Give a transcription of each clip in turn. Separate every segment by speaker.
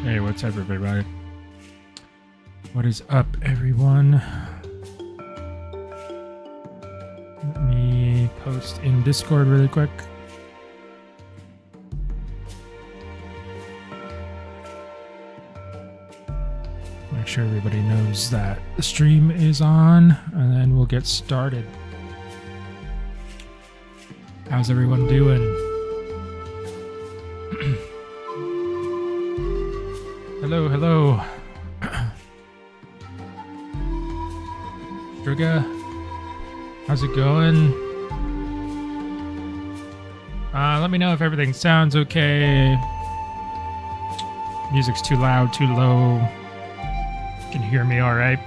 Speaker 1: Hey, what's up, everybody? What is up, everyone? Let me post in Discord really quick. Make sure everybody knows that the stream is on, and then we'll get started. How's everyone doing? Hello, hello. Striga, how's it going? Let me know if everything sounds okay. Music's too loud, too low. You can hear me all right.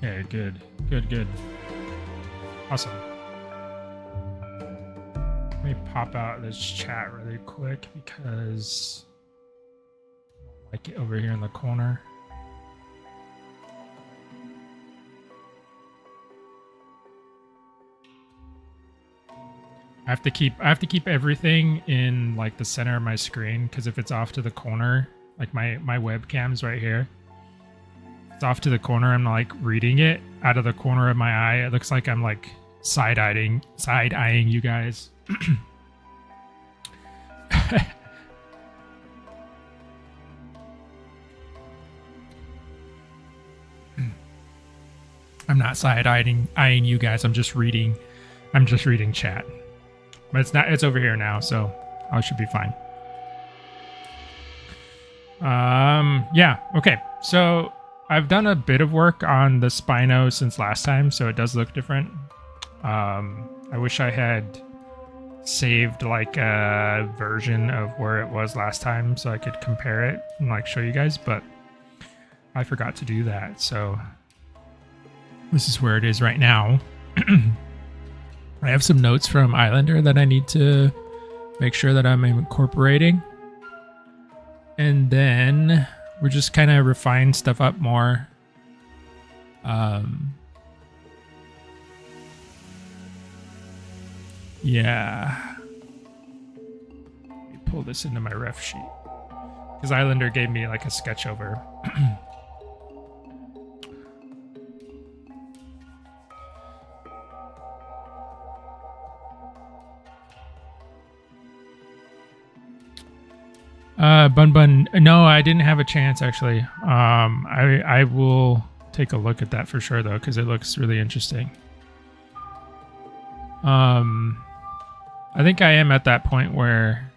Speaker 1: Okay, good. Awesome. Let me pop out this chat really quick because I don't like it over here in the corner. I have to keep everything in like the center of my screen, because if it's off to the corner, like my webcam's right here. It's off to the corner, I'm like reading it out of the corner of my eye. It looks like I'm like side-eyeing you guys. I'm not side-eyeing you guys. I'm just reading chat. But it's over here now, so I should be fine. Yeah, okay. So I've done a bit of work on the Spino since last time, so it does look different. I wish I had saved like a version of where it was last time so I could compare it and like show you guys, but I forgot to do that. So this is where it is right now. I have some notes from Islander that I need to make sure that I'm incorporating. And then we're just kind of refine stuff up more. Yeah. Let me pull this into my ref sheet, because Islander gave me like a sketch over. Bun. No, I didn't have a chance actually. I will take a look at that for sure though, because it looks really interesting. I think I am at that point where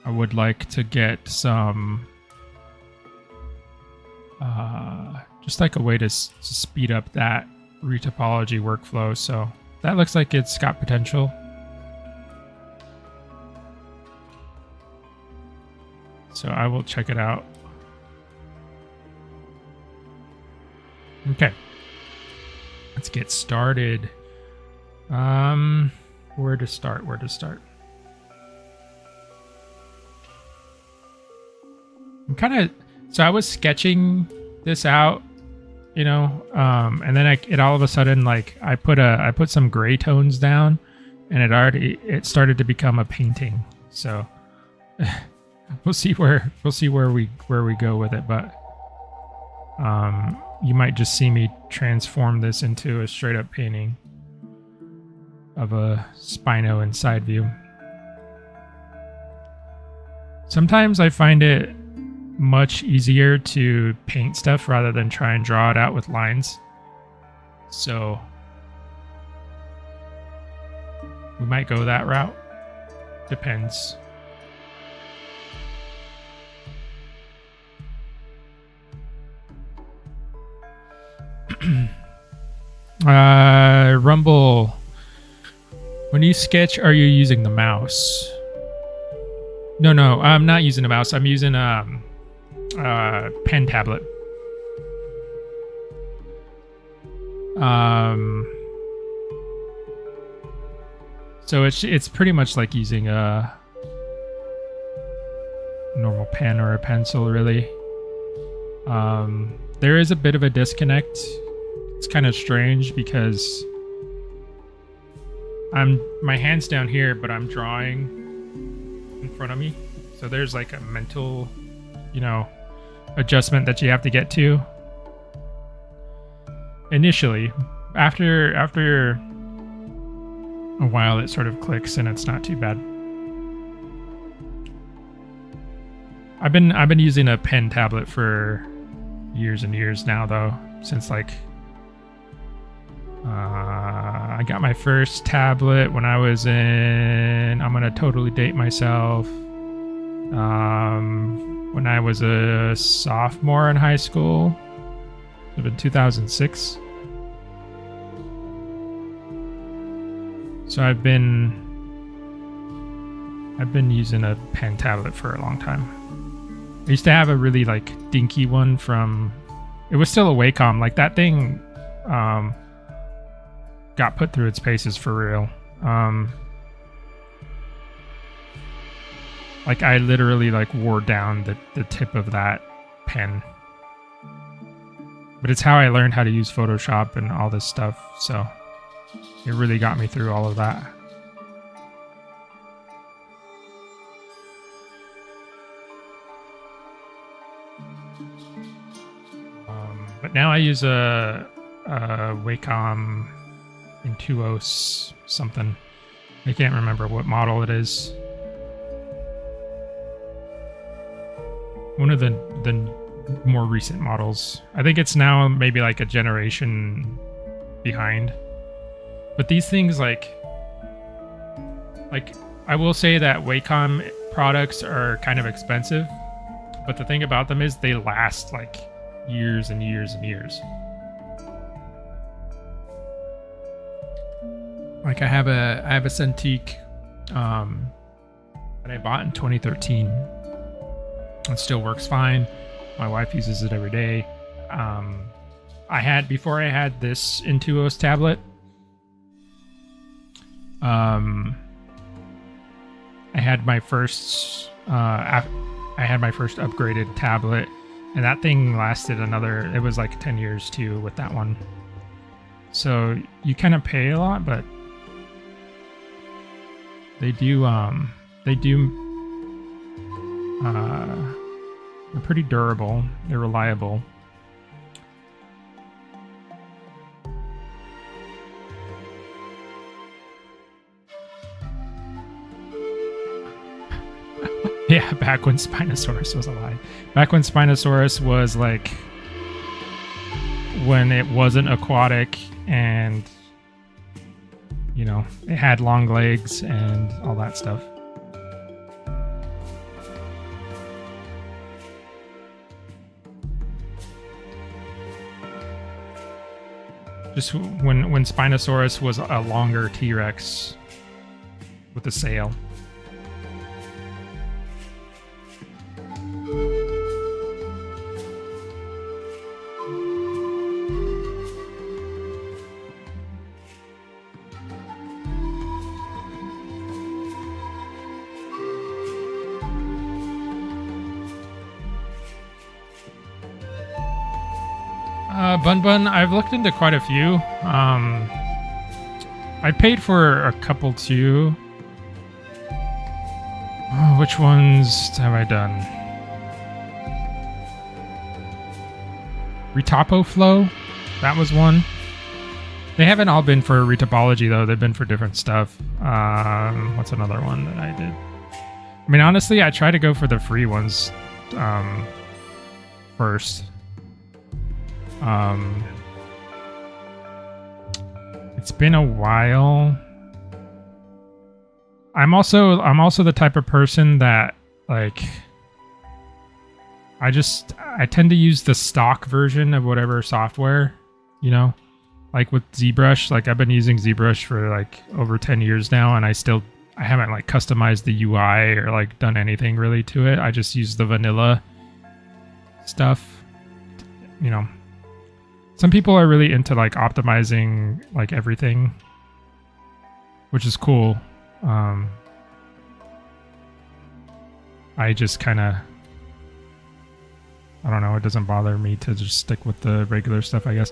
Speaker 1: I would like to get some, just like a way to speed up that retopology workflow. So that looks like it's got potential. So I will check it out. Okay. Let's get started. Where to start? So I was sketching this out, you know, and then it all of a sudden, like I put some gray tones down, and it started to become a painting. So we'll see where we go with it, but you might just see me transform this into a straight up painting of a Spino in side view. Sometimes I find it much easier to paint stuff rather than try and draw it out with lines. So we might go that route. Depends. Rumble. When you sketch, are you using the mouse? No, I'm not using a mouse. I'm using pen tablet. So it's pretty much like using a normal pen or a pencil, really. There is a bit of a disconnect. It's kind of strange because my hand's down here, but I'm drawing in front of me. So there's like a mental, adjustment that you have to get to initially. After a while, it sort of clicks and it's not too bad. I've been using a pen tablet for years and years now, though, since like I got my first tablet when I was in, I'm gonna totally date myself, when I was a sophomore in high school. It would have been 2006. So I've been using a pen tablet for a long time. I used to have a really like dinky one from, it was still a Wacom. Like that thing got put through its paces for real. Like I literally like wore down the tip of that pen. But it's how I learned how to use Photoshop and all this stuff. So it really got me through all of that. But now I use a Wacom Intuos something. I can't remember what model it is. One of the more recent models. I think it's now maybe like a generation behind. But these things like I will say that Wacom products are kind of expensive, but the thing about them is they last like years and years and years. Like I have a Cintiq that I bought in 2013. It still works fine. My wife uses it every day. Before I had this Intuos tablet, I had my first upgraded tablet, and that thing lasted it was like 10 years too with that one. So you kind of pay a lot, but they're pretty durable. They're reliable. Yeah, back when Spinosaurus was alive. Back when Spinosaurus was like, when it wasn't aquatic and, it had long legs and all that stuff. Just when Spinosaurus was a longer T-Rex with a sail. Bun, I've looked into quite a few. I paid for a couple too. Oh, which ones have I done? Retopo Flow, that was one. They haven't all been for retopology though. They've been for different stuff. What's another one that I did? I mean, honestly, I try to go for the free ones first. It's been a while. I'm also the type of person that like I tend to use the stock version of whatever software, like with ZBrush. Like I've been using ZBrush for like over 10 years now, and I haven't like customized the UI or like done anything really to it. I just use the vanilla stuff, Some people are really into like optimizing like everything, which is cool. I just kind of, I don't know, it doesn't bother me to just stick with the regular stuff, I guess.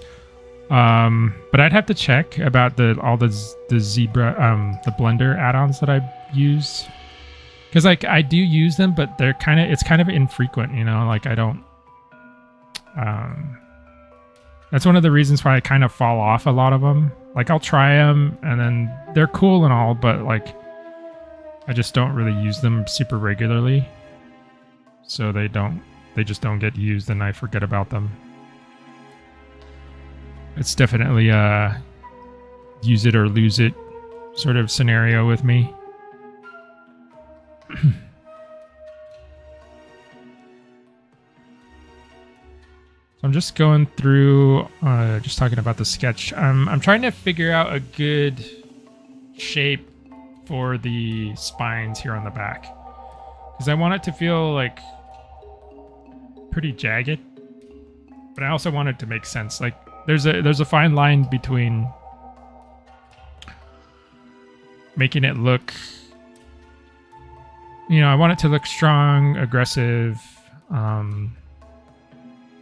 Speaker 1: But I'd have to check about all the zebra, the Blender add-ons that I use. Because like I do use them, but it's kind of infrequent, you know, like I don't, that's one of the reasons why I kind of fall off a lot of them. Like I'll try them and then they're cool and all, but like I just don't really use them super regularly. So they just don't get used and I forget about them. It's definitely a use it or lose it sort of scenario with me. So I'm just going through, just talking about the sketch. I'm trying to figure out a good shape for the spines here on the back, because I want it to feel like pretty jagged, but I also want it to make sense. Like there's a fine line between making it look, you know, I want it to look strong, aggressive,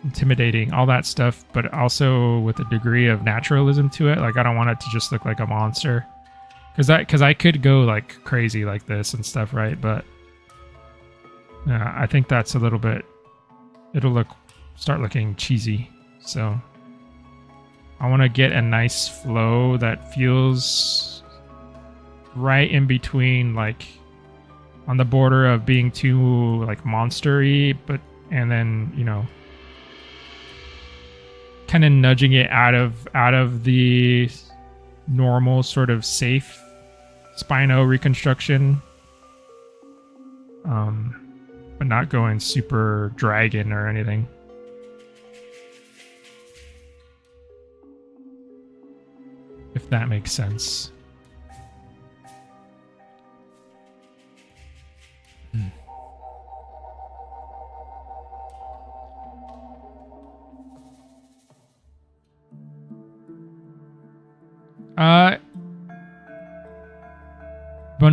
Speaker 1: intimidating, all that stuff, but also with a degree of naturalism to it. Like I don't want it to just look like a monster, because I could go like crazy like this and stuff, right? But I think that's a little bit, it'll start looking cheesy. So I want to get a nice flow that feels right in between, like on the border of being too like monster-y, but and then, you know, kind of nudging it out of the normal sort of safe Spino reconstruction, but not going super dragon or anything. If that makes sense.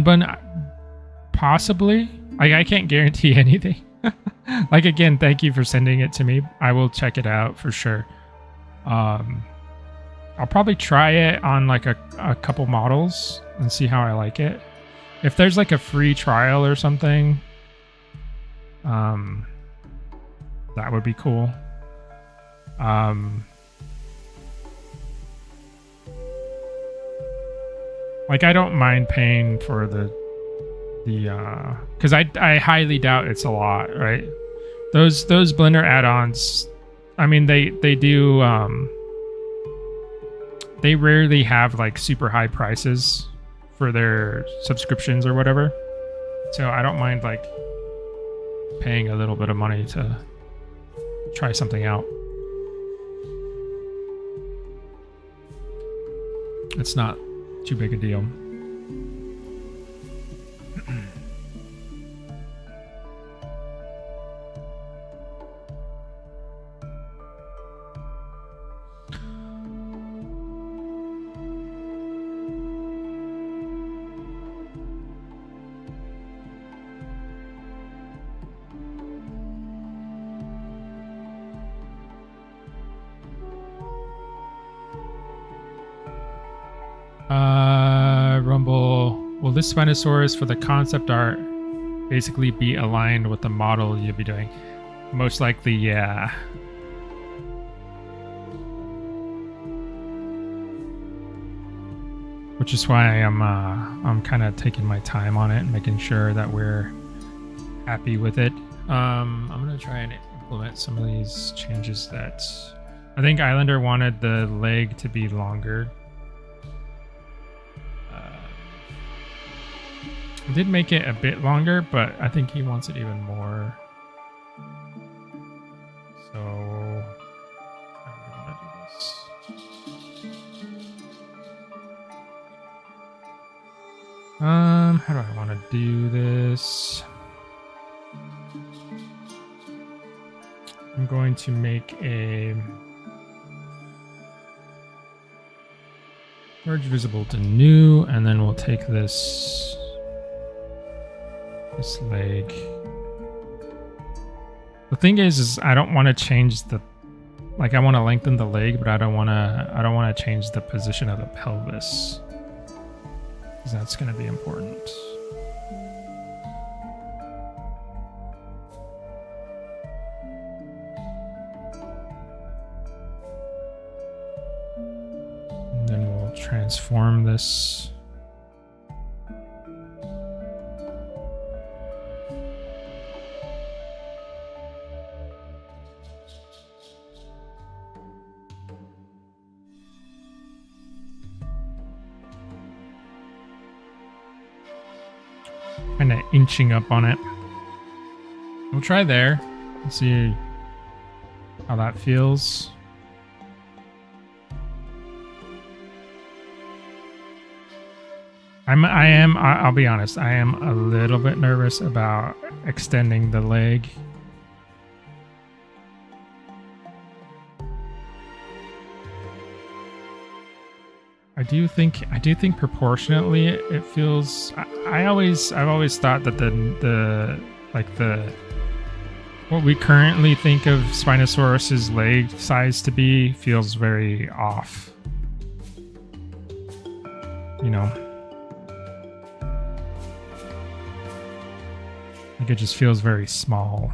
Speaker 1: Bun possibly. I can't guarantee anything. Like again, thank you for sending it to me. I will check it out for sure. I'll probably try it on like a couple models and see how I like it. If there's like a free trial or something, that would be cool. Like I don't mind paying for the because I highly doubt it's a lot, right? Those Blender add-ons, I mean they do they rarely have like super high prices for their subscriptions or whatever. So I don't mind like paying a little bit of money to try something out. It's not too big a deal. Rumble, will this Spinosaurus for the concept art basically be aligned with the model you'll be doing? Most likely, yeah. Which is why I'm kind of taking my time on it and making sure that we're happy with it. I'm gonna try and implement some of these changes that I think Islander wanted the leg to be longer. I did make it a bit longer, but I think he wants it even more. So, how do we want to do this? How do I want to do this? I'm going to make a merge visible to new, and then we'll take this. This leg. The thing is I don't want to change the, like I want to lengthen the leg, but I don't want to change the position of the pelvis, because that's going to be important. And then we'll transform this. Kind of inching up on it. We'll try there and see how that feels. I'll be honest, I am a little bit nervous about extending the leg. I do think proportionately it feels. I've always thought that the what we currently think of Spinosaurus's leg size to be feels very off. You know, like it just feels very small.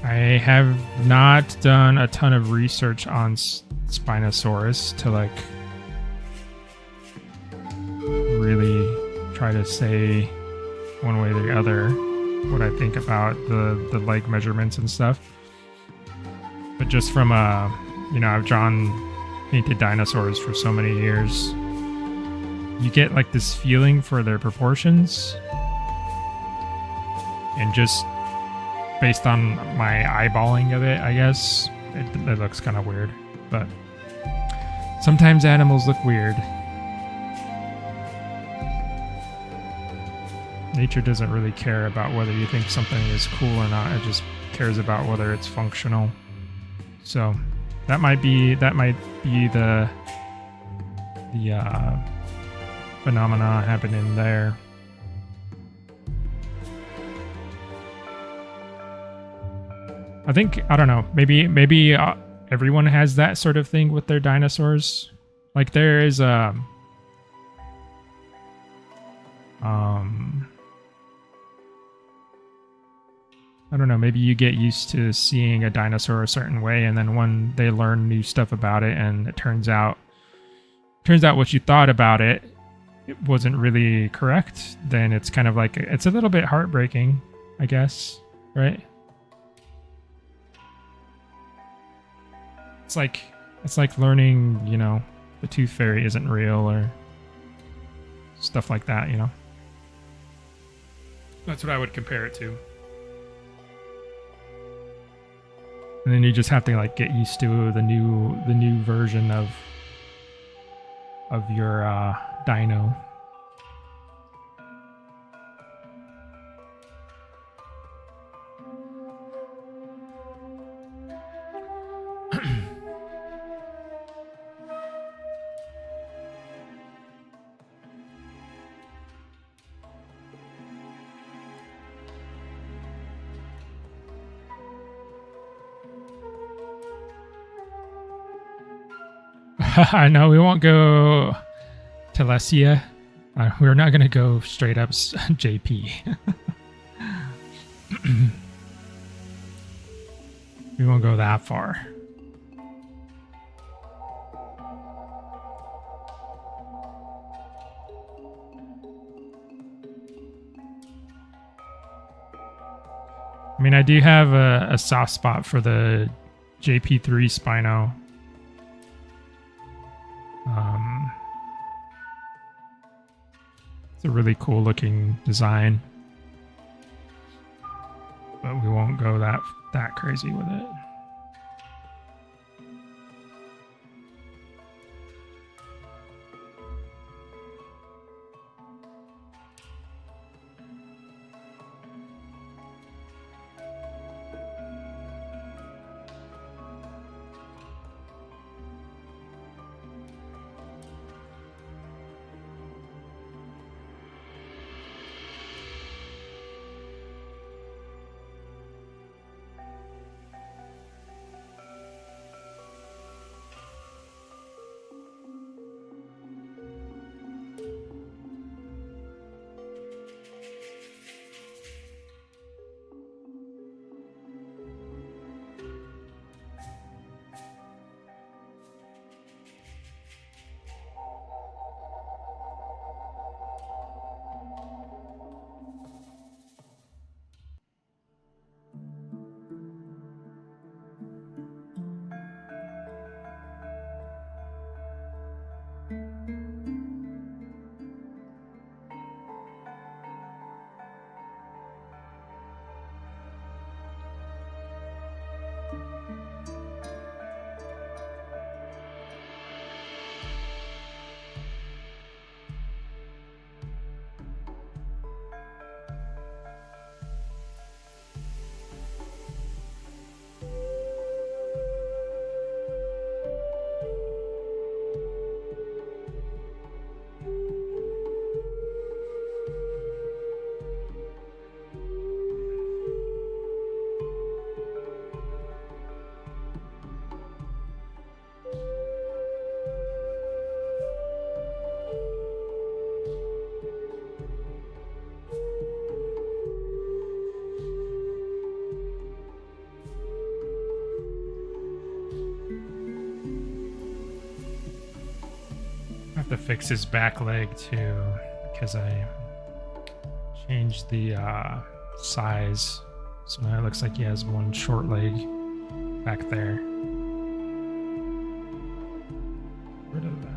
Speaker 1: I have not done a ton of research on Spinosaurus to like really try to say one way or the other what I think about the leg measurements and stuff. But just from I've painted dinosaurs for so many years, you get like this feeling for their proportions, and just based on my eyeballing of it, I guess, it looks kind of weird. But sometimes animals look weird. Nature doesn't really care about whether you think something is cool or not. It just cares about whether it's functional. So that might be the phenomena happening there. I don't know, maybe everyone has that sort of thing with their dinosaurs. Like there is I don't know, maybe you get used to seeing a dinosaur a certain way, and then when they learn new stuff about it and it turns out what you thought about it wasn't really correct, then it's kind of like, it's a little bit heartbreaking, I guess, right? It's like learning, the tooth fairy isn't real or stuff like that, That's what I would compare it to. And then you just have to like get used to the new version of your dino. No, we won't go to Lesia. We're not going to go straight up JP. We won't go that far. I mean, I do have a soft spot for the JP3 Spino. It's a really cool looking design, but we won't go that crazy with it. to fix his back leg too, because I changed the size. So now it looks like he has one short leg back there. Get rid of that.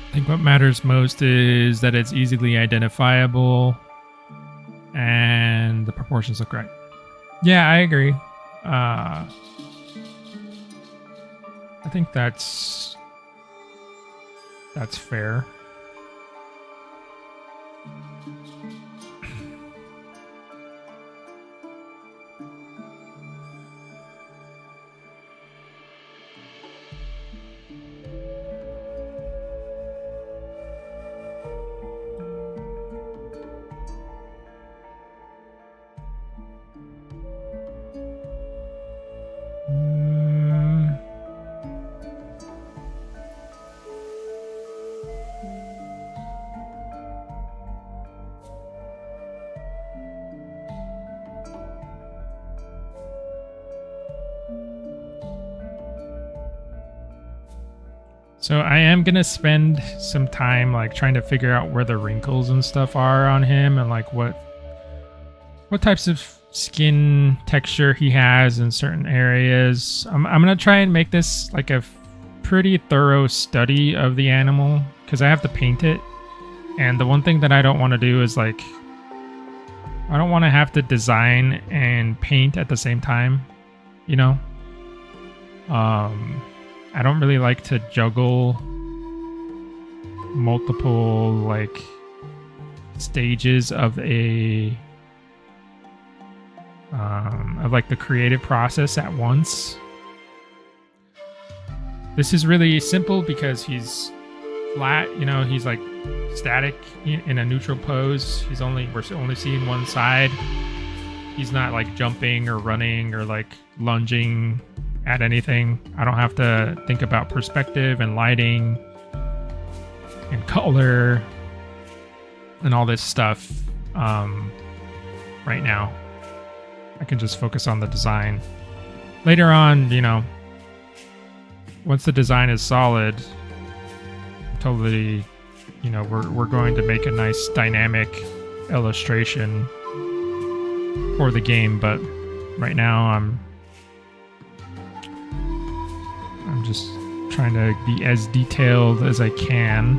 Speaker 1: I think what matters most is that it's easily identifiable and the proportions look right. Yeah, I agree. I think that's fair. So I am gonna spend some time like trying to figure out where the wrinkles and stuff are on him, and like what types of skin texture he has in certain areas. I'm gonna try and make this like a pretty thorough study of the animal, because I have to paint it. And the one thing that I don't want to do is like, I don't want to have to design and paint at the same time, you know? I don't really like to juggle multiple like stages of the creative process at once. This is really simple because he's flat, you know, he's like static in a neutral pose. We're only seeing one side. He's not like jumping or running or like lunging at anything. I don't have to think about perspective and lighting and color and all this stuff right now. I can just focus on the design. Later on, you know, once the design is solid, totally, you know, we're going to make a nice dynamic illustration for the game, but right now I'm just trying to be as detailed as I can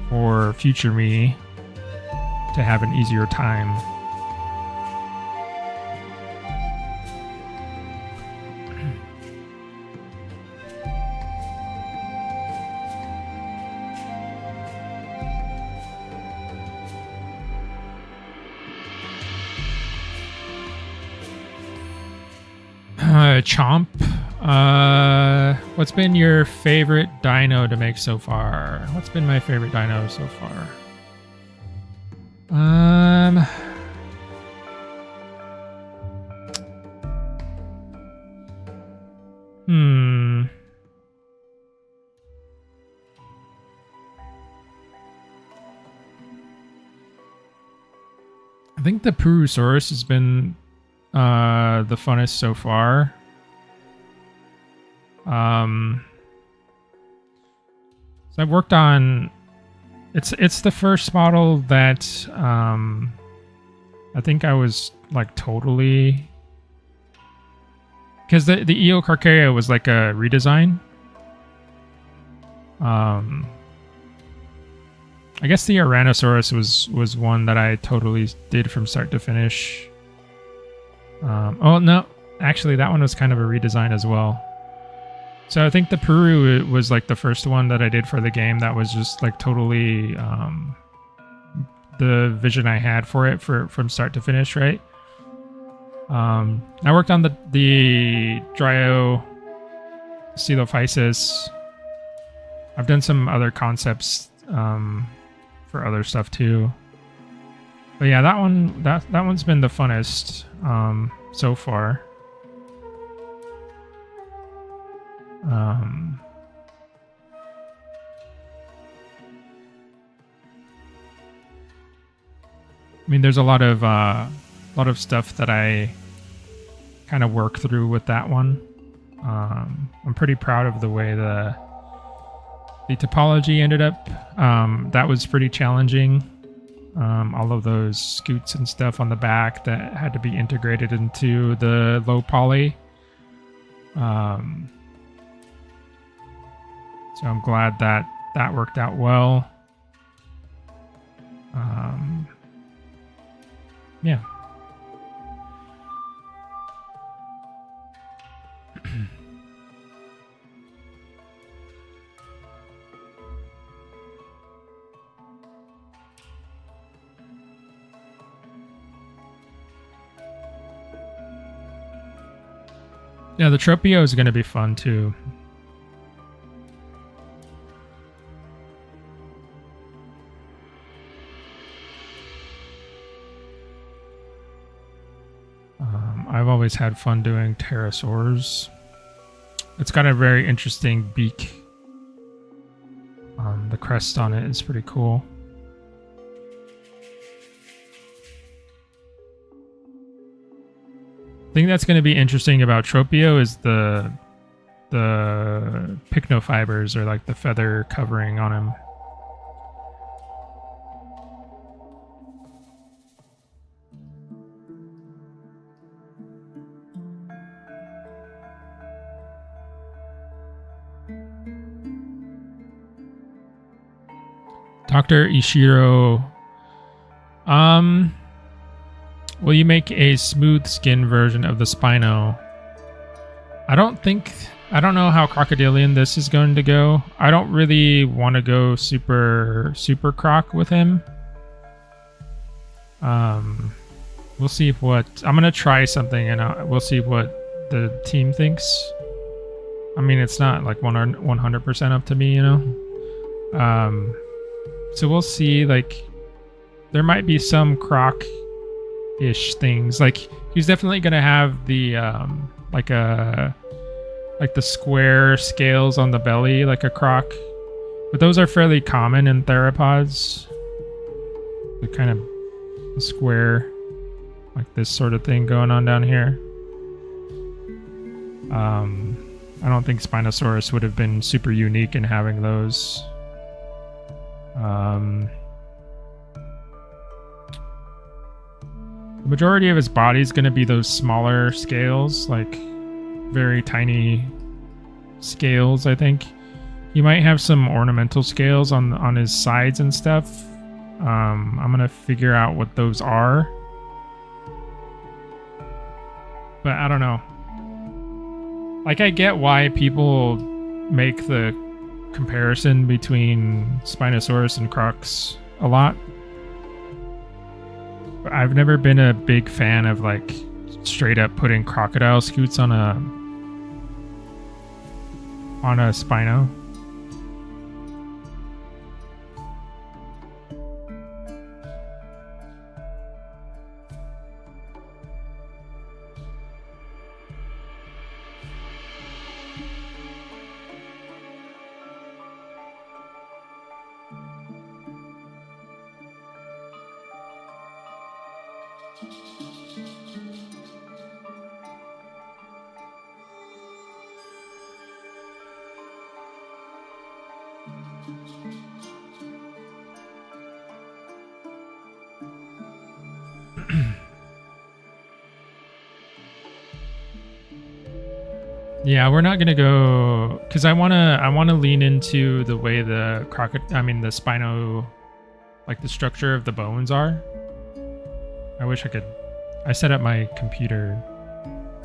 Speaker 1: for future me to have an easier time. Chomp. What's been your favorite dino to make so far? What's been my favorite dino so far? I think the Purosaurus has been the funnest so far. So I've worked on it's the first model that I think I was like totally, because the Eocarcharia was like a redesign. I guess the Tyrannosaurus was one that I totally did from start to finish. Oh no, actually that one was kind of a redesign as well. So I think the Peru was like the first one that I did for the game that was just like totally the vision I had for it from start to finish, right? I worked on the Dryo Coelophysis. I've done some other concepts for other stuff too. But yeah, that one's been the funnest so far. I mean, there's a lot of stuff that I kind of work through with that one. I'm pretty proud of the way the topology ended up. That was pretty challenging. All of those scoots and stuff on the back that had to be integrated into the low poly. So I'm glad that worked out well. Yeah. Yeah, the Tropio is going to be fun too. I've always had fun doing pterosaurs. It's got a very interesting beak. The crest on it is pretty cool. The thing that's going to be interesting about Tropio is the pycnofibers, or like the feather covering on him. Dr. Ishiro, will you make a smooth skin version of the Spino? I don't know how crocodilian this is going to go. I don't really want to go super croc with him. We'll see I'm gonna try something and we'll see what the team thinks. I mean, it's not like 100% up to me, you know? So we'll see, like, there might be some croc-ish things. Like, he's definitely going to have the, like the square scales on the belly, like a croc. But those are fairly common in theropods. The kind of square, like this sort of thing going on down here. I don't think Spinosaurus would have been super unique in having those. The majority of his body is going to be those smaller scales, like very tiny scales, I think. He might have some ornamental scales on his sides and stuff. I'm going to figure out what those are. But I don't know. Like, I get why people make the comparison between Spinosaurus and Crocs a lot. But I've never been a big fan of, like, straight up putting crocodile scoots on a Spino. Yeah, we're not gonna go because I wanna lean into the way the Spino, like the structure of the bones are. I wish I could. I set up my computer,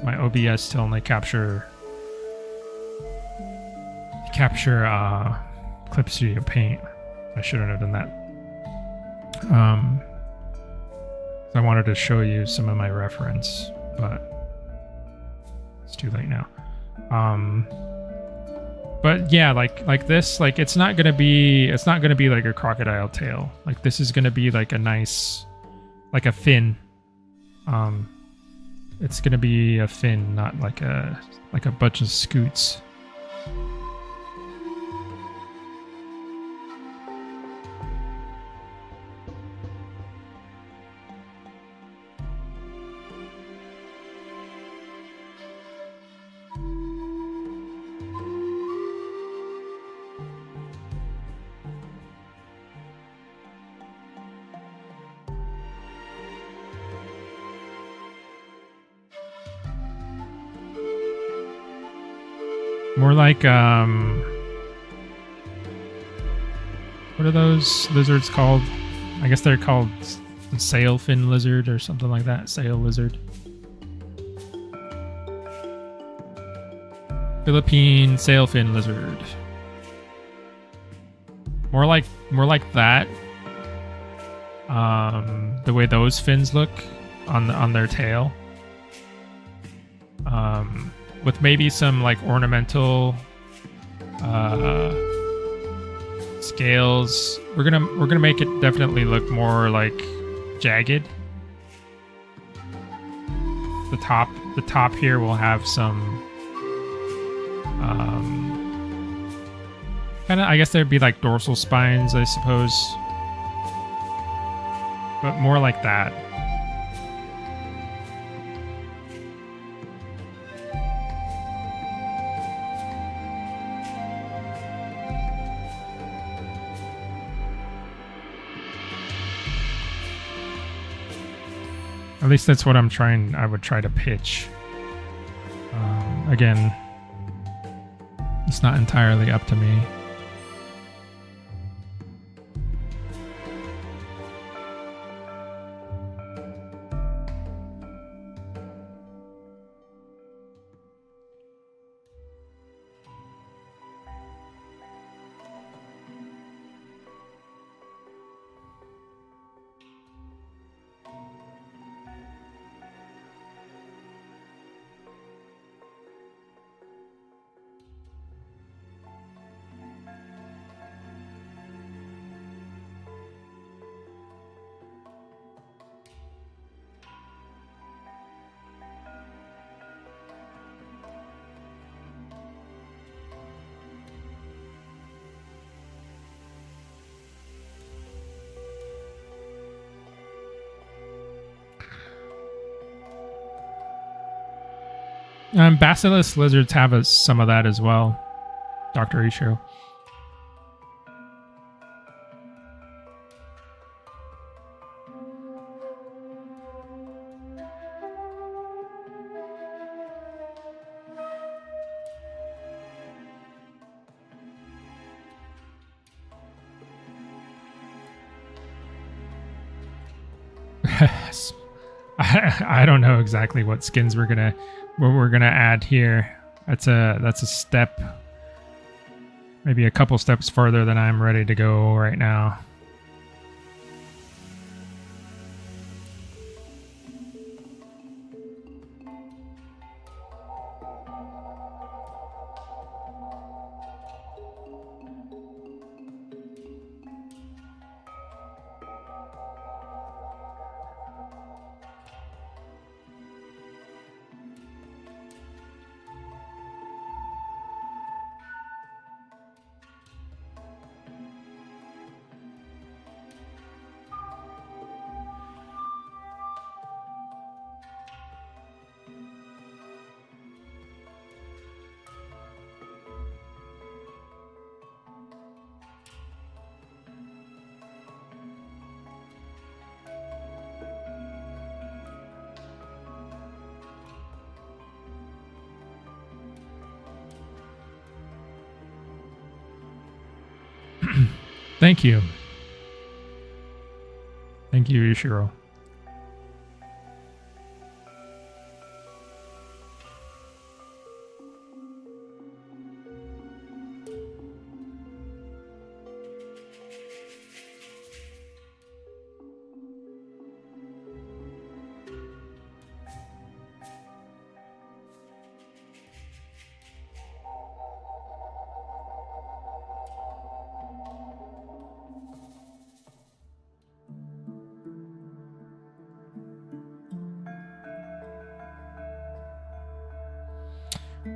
Speaker 1: my OBS to only capture capture Clip Studio Paint. I shouldn't have done that. I wanted to show you some of my reference, but it's too late now. But yeah, like this, like it's not gonna be like a crocodile tail. Like this is gonna be like a nice, like a fin. It's gonna be a fin, not like a bunch of scoots. More like, what are those lizards called? I guess they're called the sailfin lizard or something like that. Sail lizard. Philippine sailfin lizard. More like that. The way those fins look on their tail. With maybe some like ornamental scales. We're gonna make it definitely look more like jagged. The top here will have some kind of, I guess there'd be like dorsal spines, I suppose, but more like that. At least that's what I would try to pitch. Again, it's not entirely up to me. Basilisk lizards have some of that as well, Dr. Isho. I don't know exactly what skins we're gonna add here. That's a step, maybe a couple steps further than I'm ready to go right now. Thank you. Thank you, Ishiro.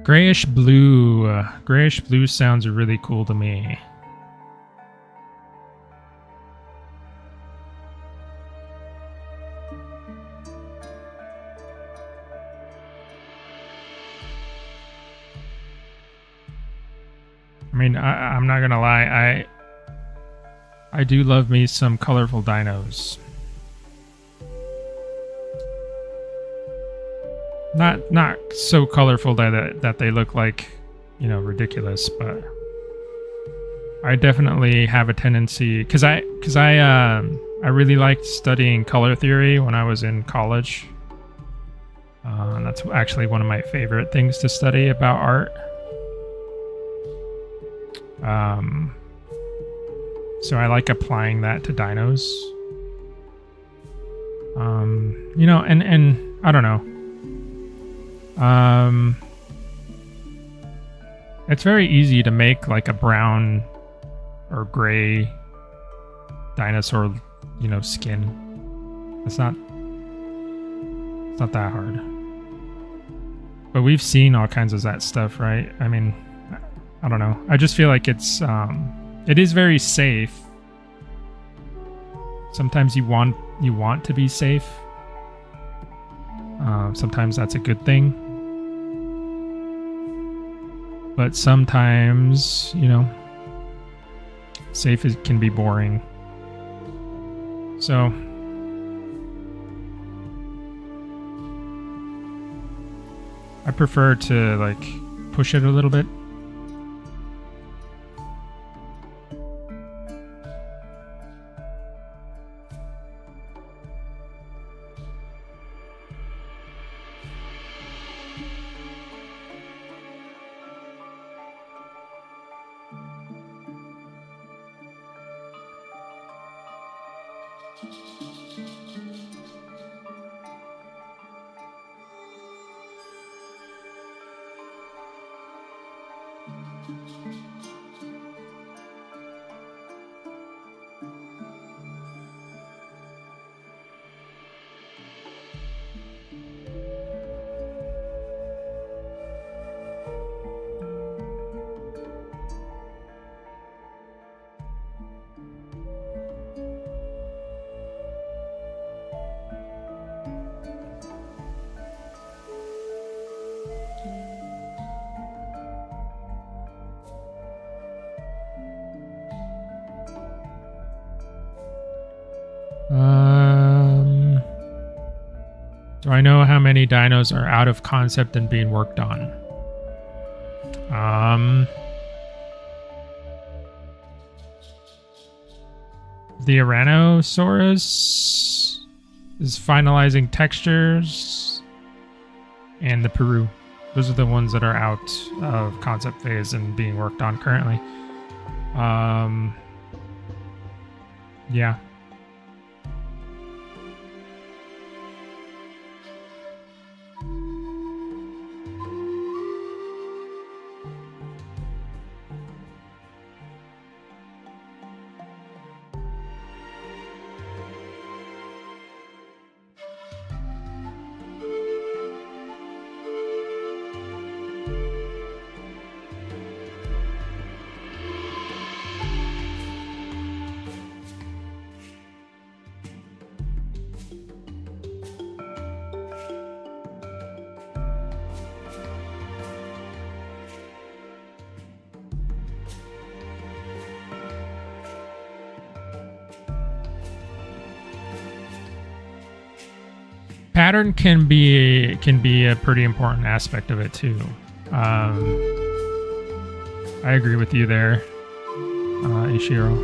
Speaker 1: Grayish blue. Grayish blue sounds really cool to me. I mean, I'm not gonna lie, I do love me some colorful dinos. Not so colorful that they look like, you know, ridiculous, but I definitely have a tendency because I really liked studying color theory when I was in college. That's actually one of my favorite things to study about art. So I like applying that to dinos. You know, and I don't know. It's very easy to make like a brown or gray dinosaur, you know, skin. It's not that hard. But we've seen all kinds of that stuff, right? I mean, I don't know. I just feel like it is very safe. Sometimes you want to be safe. Sometimes that's a good thing. But sometimes, you know, safe can be boring. So I prefer to like push it a little bit. Do I know how many dinos are out of concept and being worked on? The Tyrannosaurus is finalizing textures, and the Peru. Those are the ones that are out of concept phase and being worked on currently. Yeah. Pattern can be a pretty important aspect of it too. I agree with you there, Ishiro.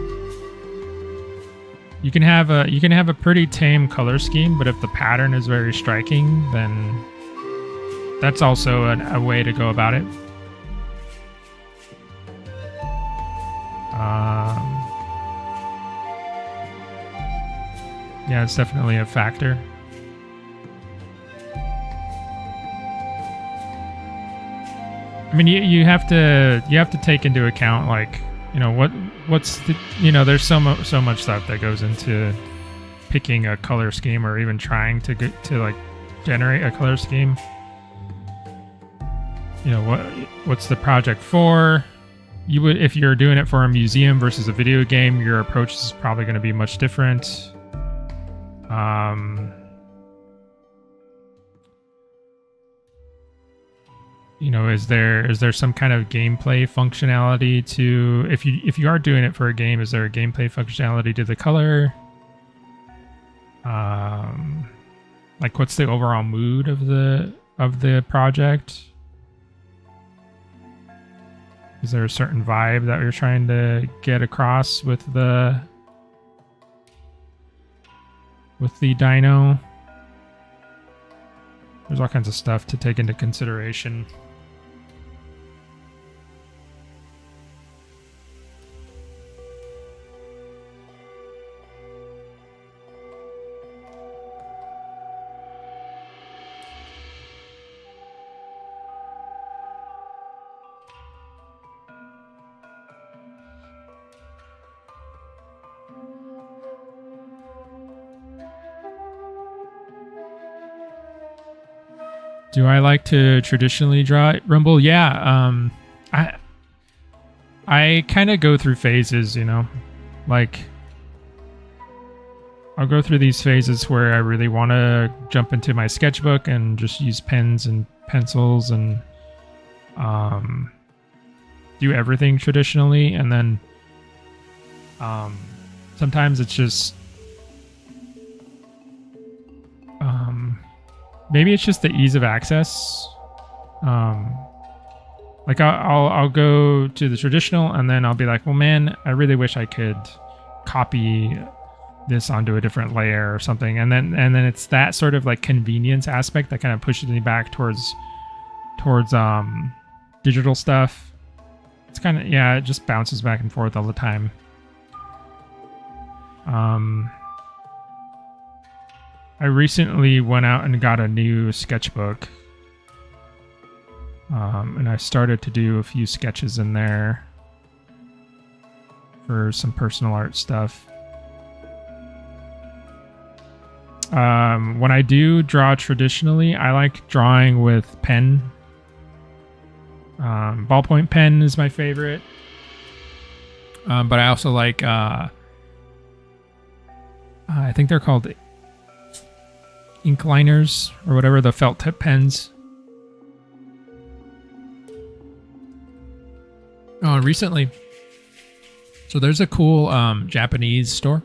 Speaker 1: You can have a pretty tame color scheme, but if the pattern is very striking, then that's also a way to go about it. Yeah, it's definitely a factor. I mean, you have to take into account, like, you know, what's the, you know, there's so much stuff that goes into picking a color scheme or even trying to like generate a color scheme. what's the project for. You would, if you're doing it for a museum versus a video game, your approach is probably going to be much different. Is there some kind of gameplay functionality to, if you are doing it for a game, is there a gameplay functionality to the color? Like what's the overall mood of the project? Is there a certain vibe that you're trying to get across with the dino? There's all kinds of stuff to take into consideration. Do I like to traditionally draw Rumble? Yeah. I kind of go through phases, like I'll go through these phases where I really want to jump into my sketchbook and just use pens and pencils and do everything traditionally, and then sometimes it's just maybe it's just the ease of access. Like I'll go to the traditional and then I'll be like, well, man, I really wish I could copy this onto a different layer or something. And then it's that sort of like convenience aspect that kind of pushes me back towards digital stuff. It's kind of, yeah, it just bounces back and forth all the time. I recently went out and got a new sketchbook. And I started to do a few sketches in there for some personal art stuff. When I do draw traditionally, I like drawing with pen. Ballpoint pen is my favorite. But I also like, I think they're called ink liners or whatever, the felt tip pens. Oh, recently, so there's a cool Japanese store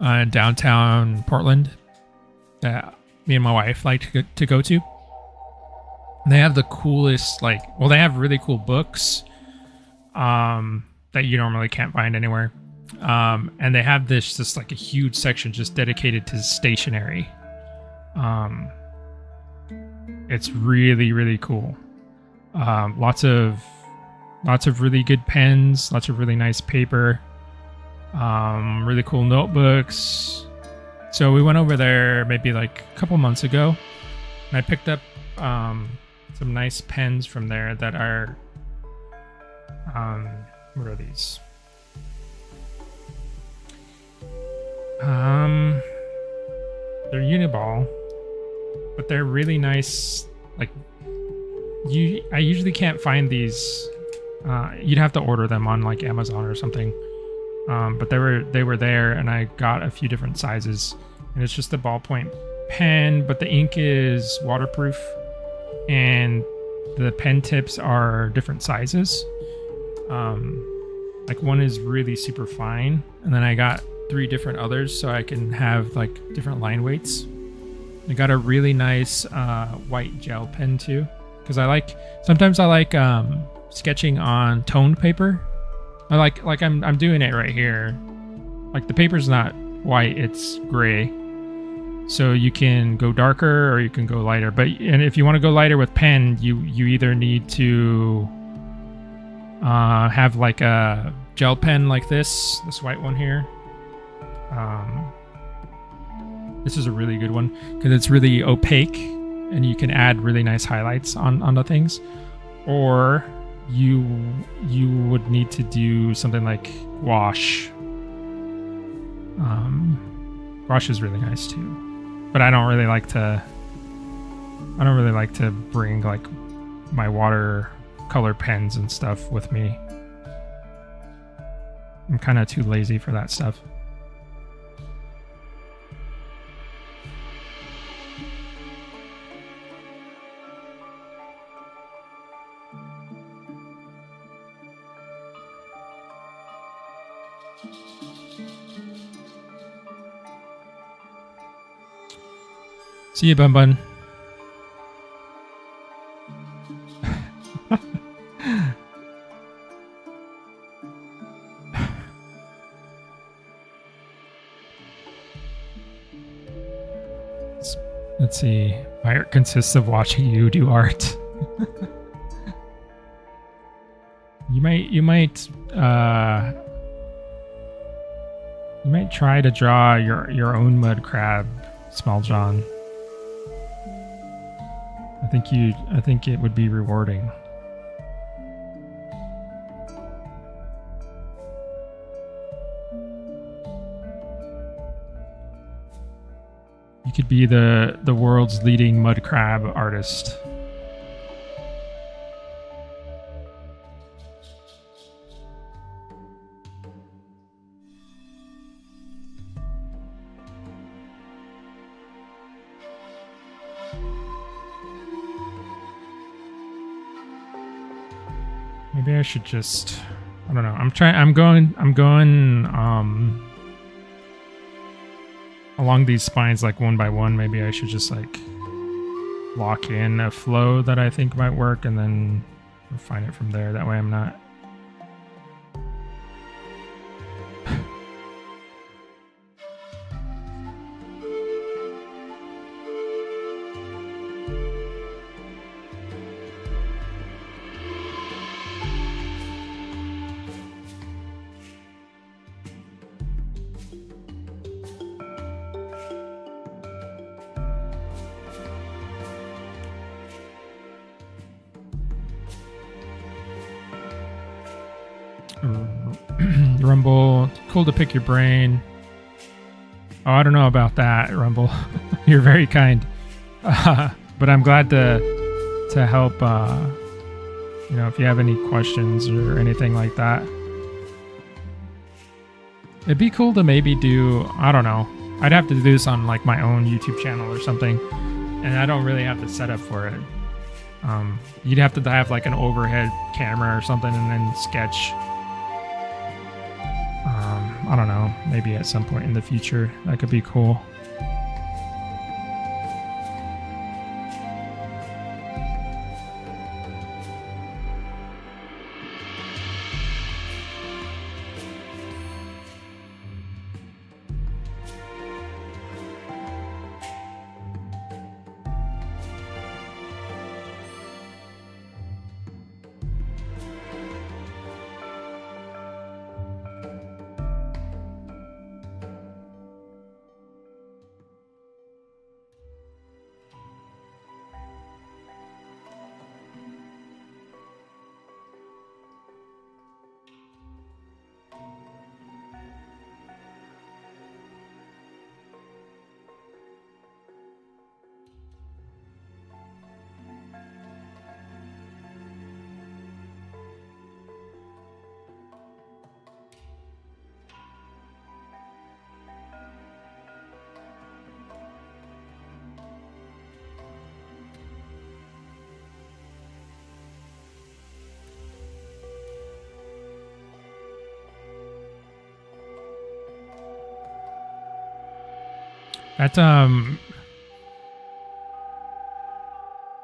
Speaker 1: in downtown Portland that me and my wife like to go to. And they have the coolest, they have really cool books that you normally can't find anywhere. And they have this like a huge section just dedicated to stationery. It's really, really cool. Lots of really good pens, lots of really nice paper, really cool notebooks. So we went over there maybe like a couple months ago, and I picked up some nice pens from there that are what are these? They're Uniball, but they're really nice. Like I usually can't find these. You'd have to order them on like Amazon or something. But they were there, and I got a few different sizes. And it's just a ballpoint pen, but the ink is waterproof, and the pen tips are different sizes. Like one is really super fine, and then I got 3 different others so I can have like different line weights. I got a really nice white gel pen too, because sometimes I like sketching on toned paper. I like I'm doing it right here. Like the paper's not white, it's gray. So you can go darker or you can go lighter. And if you want to go lighter with pen, you either need to have like a gel pen like this white one here. This is a really good one because it's really opaque and you can add really nice highlights onto things. Or you would need to do something like gouache. Gouache is really nice too, but I don't really like to I don't really like to bring like my watercolor pens and stuff with me. I'm kind of too lazy for that stuff. See you, Bun Bun. Let's see. My art consists of watching you do art. You might try to draw your own mud crab, Small John. I think it would be rewarding. You could be the world's leading mud crab artist. Maybe I should just, I don't know. I'm going along these spines like one by one. Maybe I should just like lock in a flow that I think might work and then refine it from there. That way I'm not Rumble, cool to pick your brain. Oh, I don't know about that, Rumble. You're very kind. But I'm glad to help, you know, if you have any questions or anything like that. It'd be cool to maybe do, I don't know. I'd have to do this on like my own YouTube channel or something. And I don't really have the setup for it. You'd have to have like an overhead camera or something and then sketch. I don't know, maybe at some point in the future that could be cool.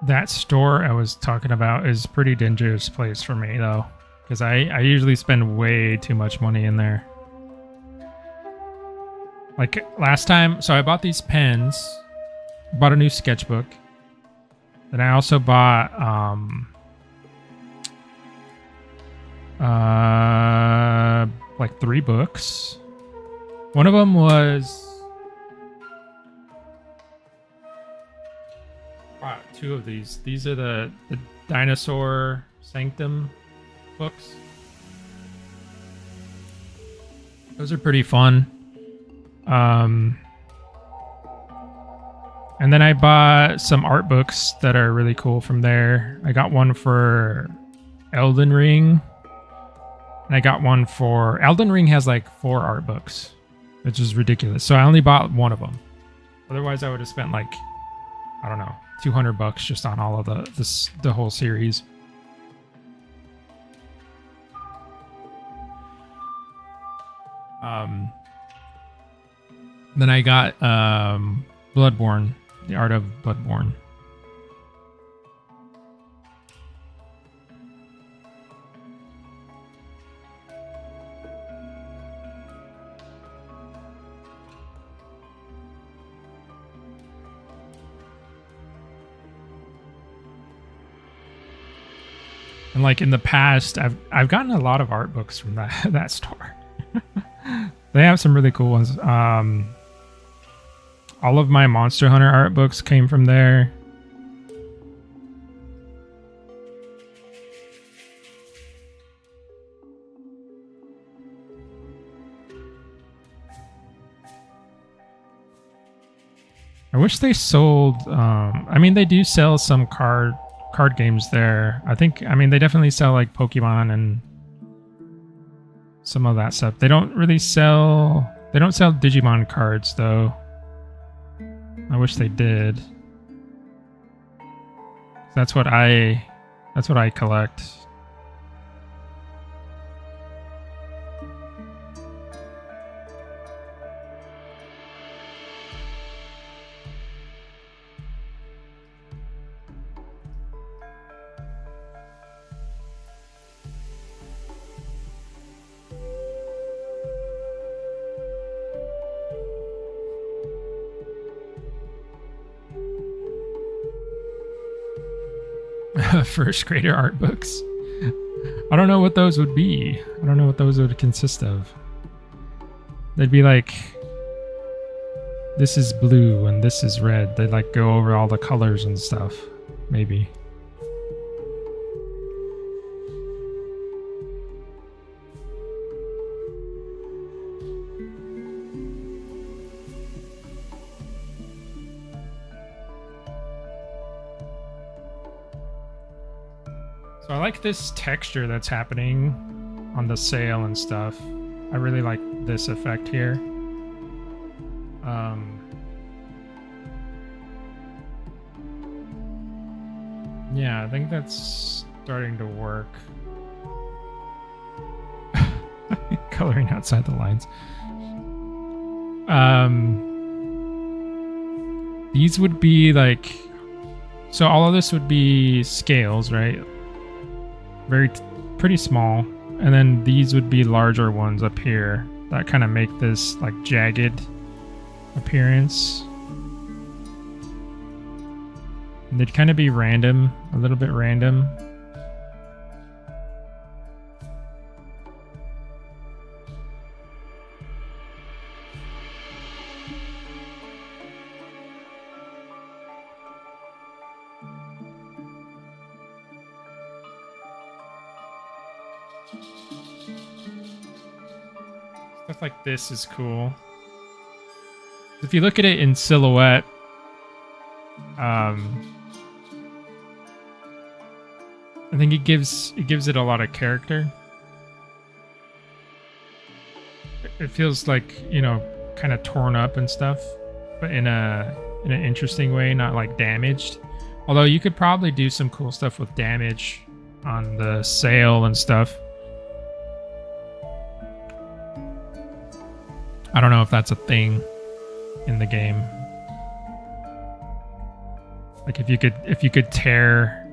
Speaker 1: That store I was talking about is a pretty dangerous place for me though, because I usually spend way too much money in there. Like last time, so I bought these pens, bought a new sketchbook, then I also bought like 3 books. One of them was 2 of these. These are the Dinosaur Sanctum books. Those are pretty fun. And then I bought some art books that are really cool from there. I got one for Elden Ring. And I got one for... Elden Ring has like 4 art books, which is ridiculous. So I only bought one of them. Otherwise, I would have spent like, I don't know, $200 just on all of the whole series. Then I got Bloodborne, the Art of Bloodborne. And like in the past, I've gotten a lot of art books from that store. They have some really cool ones. All of my Monster Hunter art books came from there. I wish they sold... I mean, they do sell some card games there. I mean, they definitely sell like Pokemon and some of that stuff. They don't sell Digimon cards though. I wish they did. That's what I collect. First grader art books. I don't know what those would be. I don't know what those would consist of. They'd be like, this is blue and this is red. They'd like go over all the colors and stuff. Maybe. So I like this texture that's happening on the sail and stuff. I really like this effect here. Yeah, I think that's starting to work. Coloring outside the lines. These would be like... So all of this would be scales, right? Pretty small, and then these would be larger ones up here that kind of make this like jagged appearance. And they'd kind of be random, a little bit random. Stuff like this is cool. If you look at it in silhouette, I think it gives it a lot of character. It feels like, you know, kind of torn up and stuff, but in an interesting way, not like damaged. Although you could probably do some cool stuff with damage on the sail and stuff. I don't know if that's a thing in the game. Like if you could tear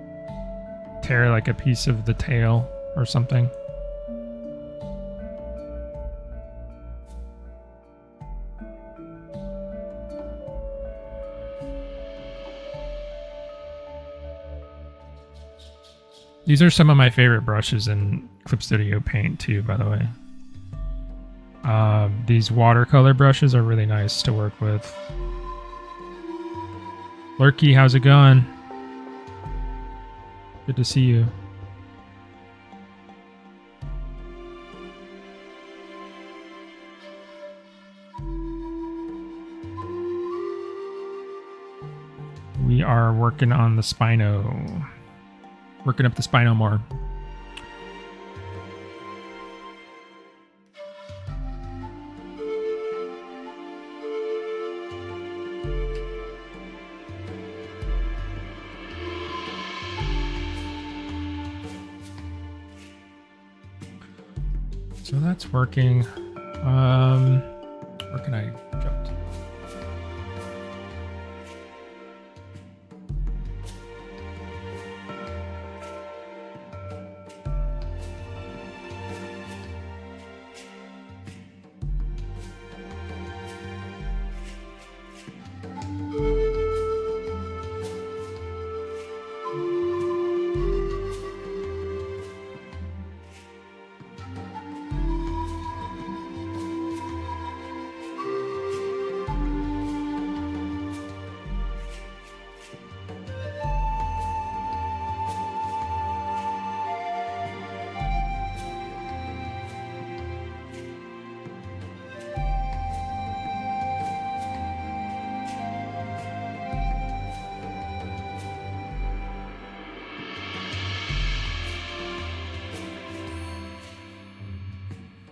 Speaker 1: like a piece of the tail or something. These are some of my favorite brushes in Clip Studio Paint too, by the way. These watercolor brushes are really nice to work with. Lurky, how's it going? Good to see you. we are working on the Spino. Working up the Spino more. So that's working. Where can I jump to?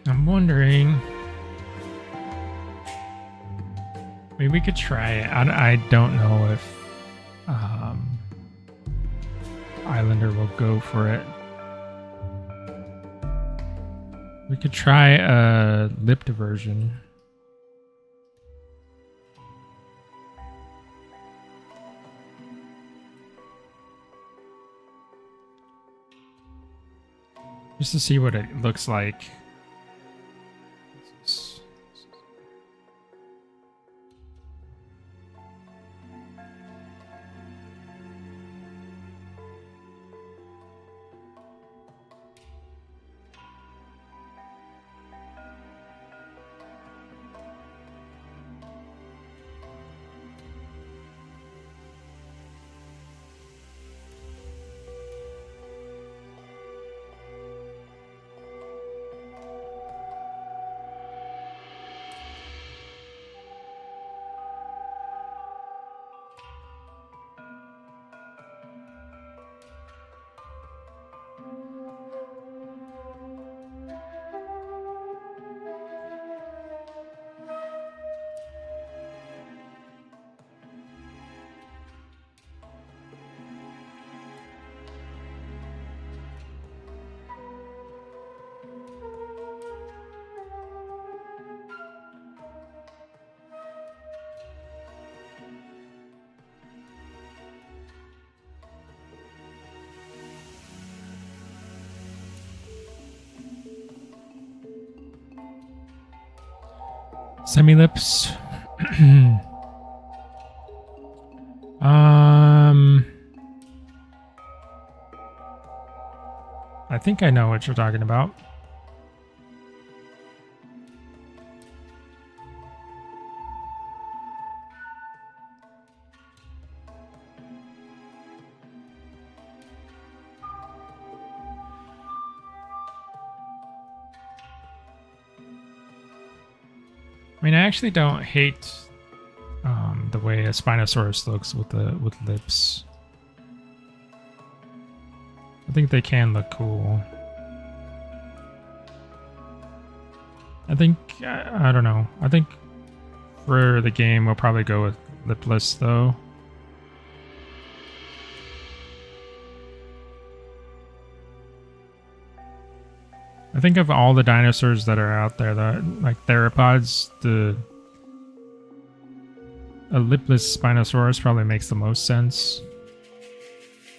Speaker 1: I'm wondering. I mean, we could try it. I don't know if Islander will go for it. We could try a lip diversion. Just to see what it looks like. Semi-lips. I think I know what you're talking about. I mean, I actually don't hate the way a Spinosaurus looks with lips. I think they can look cool. I think I don't know. I think for the game we'll probably go with lipless though. I think of all the dinosaurs that are out there, like theropods, a lipless Spinosaurus probably makes the most sense,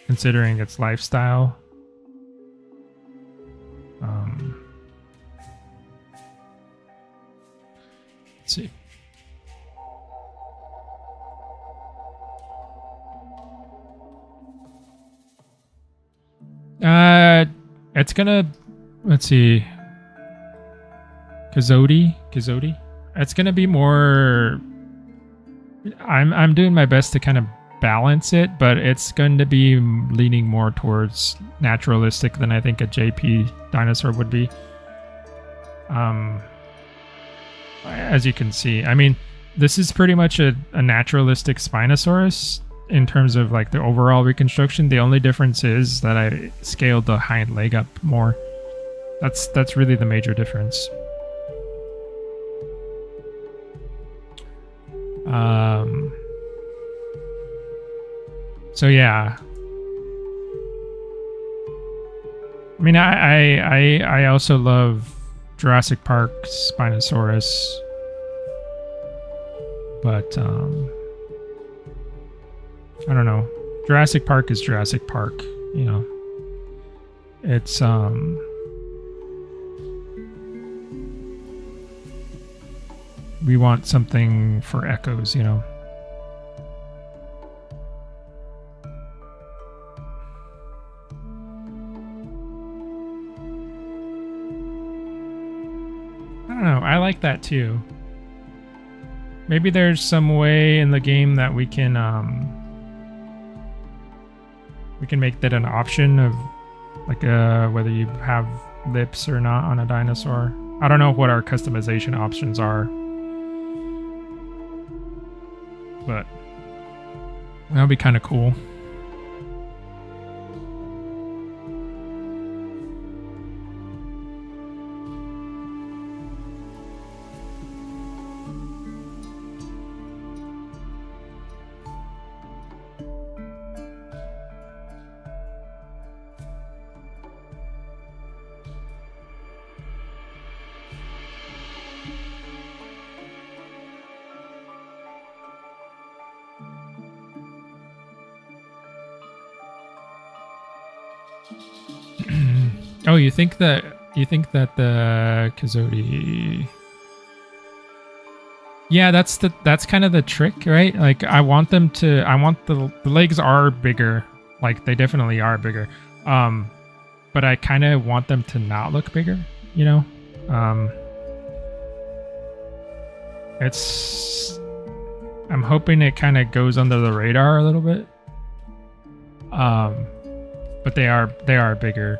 Speaker 1: considering its lifestyle. Let's see. It's gonna. Let's see. Kazodi. It's gonna be more. I'm doing my best to kind of balance it, but it's going to be leaning more towards naturalistic than I think a JP dinosaur would be. As you can see, I mean, this is pretty much a naturalistic Spinosaurus, in terms of like the overall reconstruction. The only difference is that I scaled the hind leg up more. That's really the major difference. So yeah. I mean, I also love Jurassic Park Spinosaurus, but I don't know. Jurassic Park is Jurassic Park, you know. It's we want something for Echoes, you know. I don't know. I like that too. Maybe there's some way in the game that we can make that an option of like whether you have lips or not on a dinosaur. I don't know what our customization options are, but that would be kind of cool. Oh, you think that the Kazodi? Yeah, that's kind of the trick, right? Like I want the legs are bigger, like they definitely are bigger. But I kind of want them to not look bigger, you know? I'm hoping it kind of goes under the radar a little bit. But they are bigger.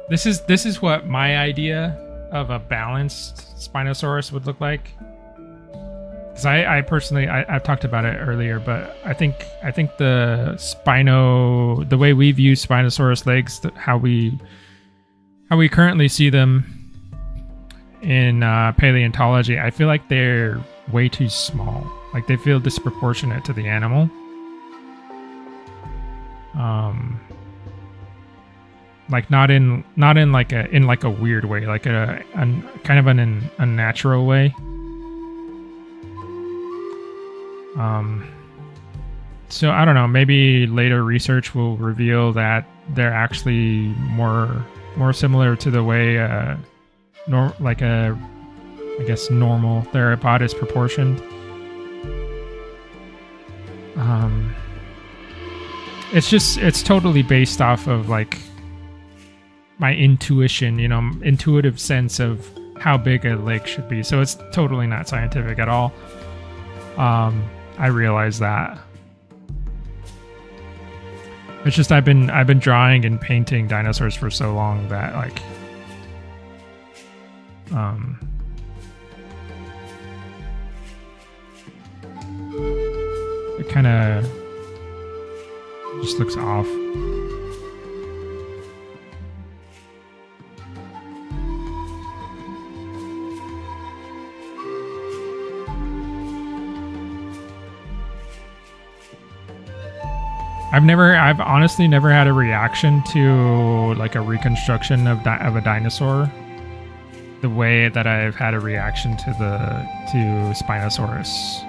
Speaker 1: This is what my idea of a balanced Spinosaurus would look like. Because I personally I've talked about it earlier, but I think the way we view Spinosaurus legs, how we currently see them in paleontology, I feel like they're way too small. Like they feel disproportionate to the animal. Like not in like a weird way, like a kind of an unnatural way. So I don't know, maybe later research will reveal that they're actually more similar to the way I guess normal theropod is proportioned. It's totally based off of like my intuition, you know, intuitive sense of how big a leg should be. So it's totally not scientific at all. I realize that. It's just I've been drawing and painting dinosaurs for so long that like it kind of just looks off. I've honestly never had a reaction to like a reconstruction of a dinosaur the way that I've had a reaction to Spinosaurus.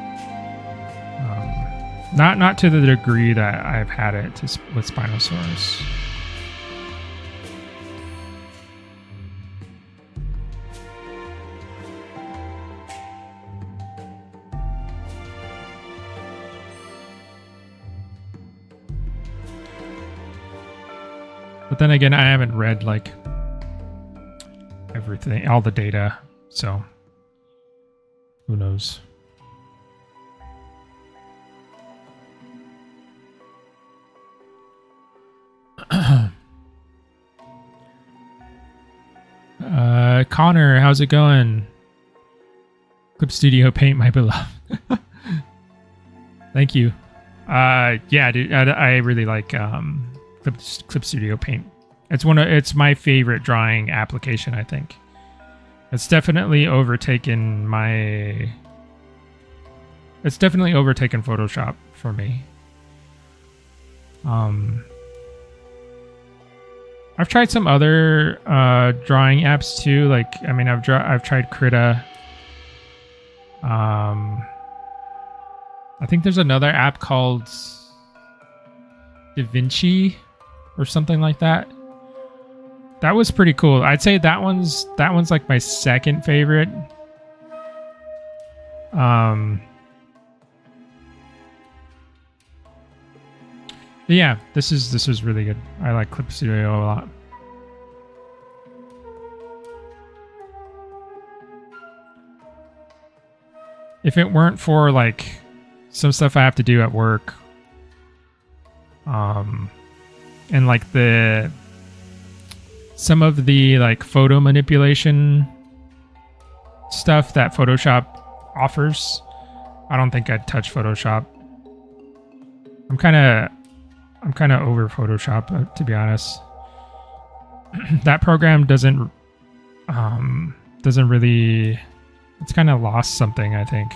Speaker 1: Not to the degree that I've had it with Spinosaurus. But then again, I haven't read like everything, all the data, so who knows? Connor, how's it going? Clip Studio Paint, my beloved. Thank you. Yeah, dude, I really like Clip Studio Paint. It's my favorite drawing application, I think. It's definitely overtaken Photoshop for me. I've tried some other drawing apps too. Like, I mean, I've tried Krita. I think there's another app called DaVinci or something like that. That was pretty cool. I'd say that one's like my second favorite. Yeah, this is really good. I like Clip Studio a lot. If it weren't for like some stuff I have to do at work, and like some of the like photo manipulation stuff that Photoshop offers, I don't think I'd touch Photoshop. I'm kind of over Photoshop, to be honest. That program doesn't really, it's kind of lost something, I think.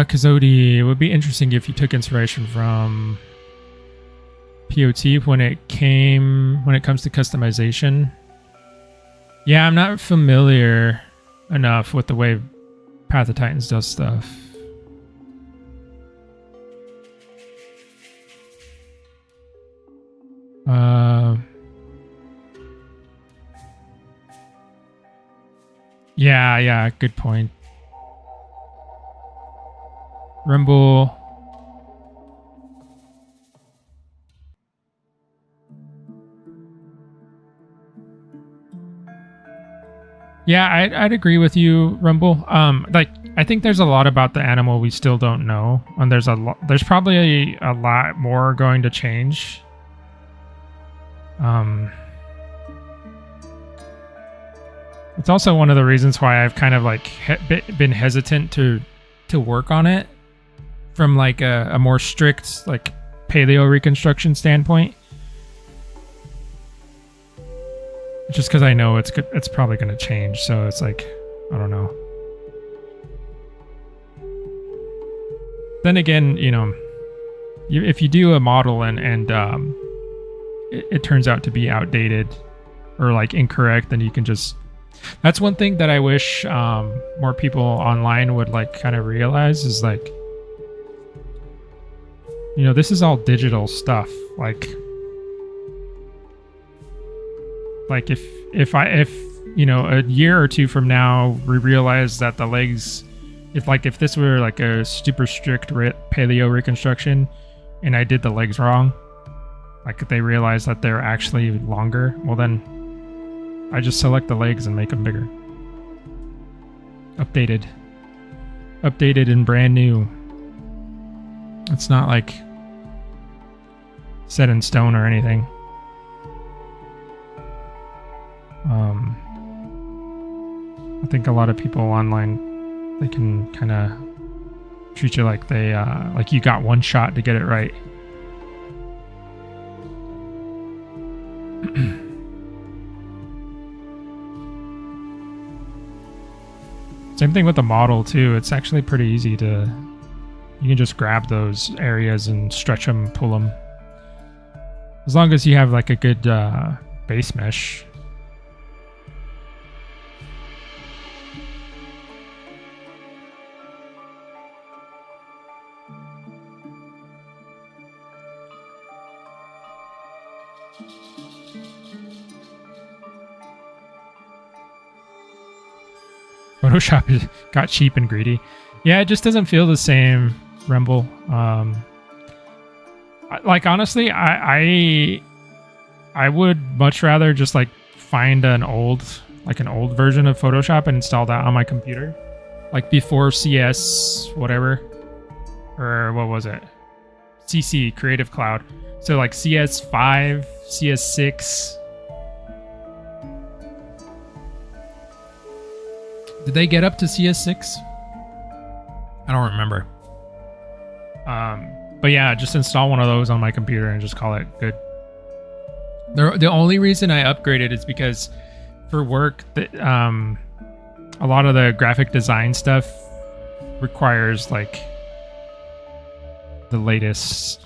Speaker 1: Kazodi, it would be interesting if you took inspiration from POT when it comes to customization. Yeah, I'm not familiar enough with the way Path of Titans does stuff. Yeah, good point. Rumble. Yeah, I'd agree with you, Rumble. Like, I think there's a lot about the animal we still don't know, and there's probably a lot more going to change. It's also one of the reasons why I've kind of like been hesitant to work on it from like a more strict like paleo reconstruction standpoint. Just because I know it's probably going to change, so it's like, I don't know. Then again, you know, if you do a model and it turns out to be outdated or like incorrect, then you can just. That's one thing that I wish more people online would like kind of realize is like, you know, this is all digital stuff. Like if you know, a year or two from now we realize that the legs, if this were like a super strict paleo reconstruction and I did the legs wrong, like if they realize that they're actually longer, well then I just select the legs and make them bigger. Updated and brand new. It's not like set in stone or anything. I think a lot of people online, they can kind of treat you like they like you got one shot to get it right. Same thing with the model too. It's actually pretty easy to, you can just grab those areas and stretch them, pull them. As long as you have like a good base mesh. Photoshop got cheap and greedy. Yeah, it just doesn't feel the same, Rumble. Like honestly, I would much rather just like find an old version of Photoshop and install that on my computer, like before CS whatever, or what was it, CC Creative Cloud. So like CS5, CS6. Did they get up to CS6? I don't remember. But yeah, just install one of those on my computer and just call it good. The only reason I upgraded is because for work, a lot of the graphic design stuff requires like the latest,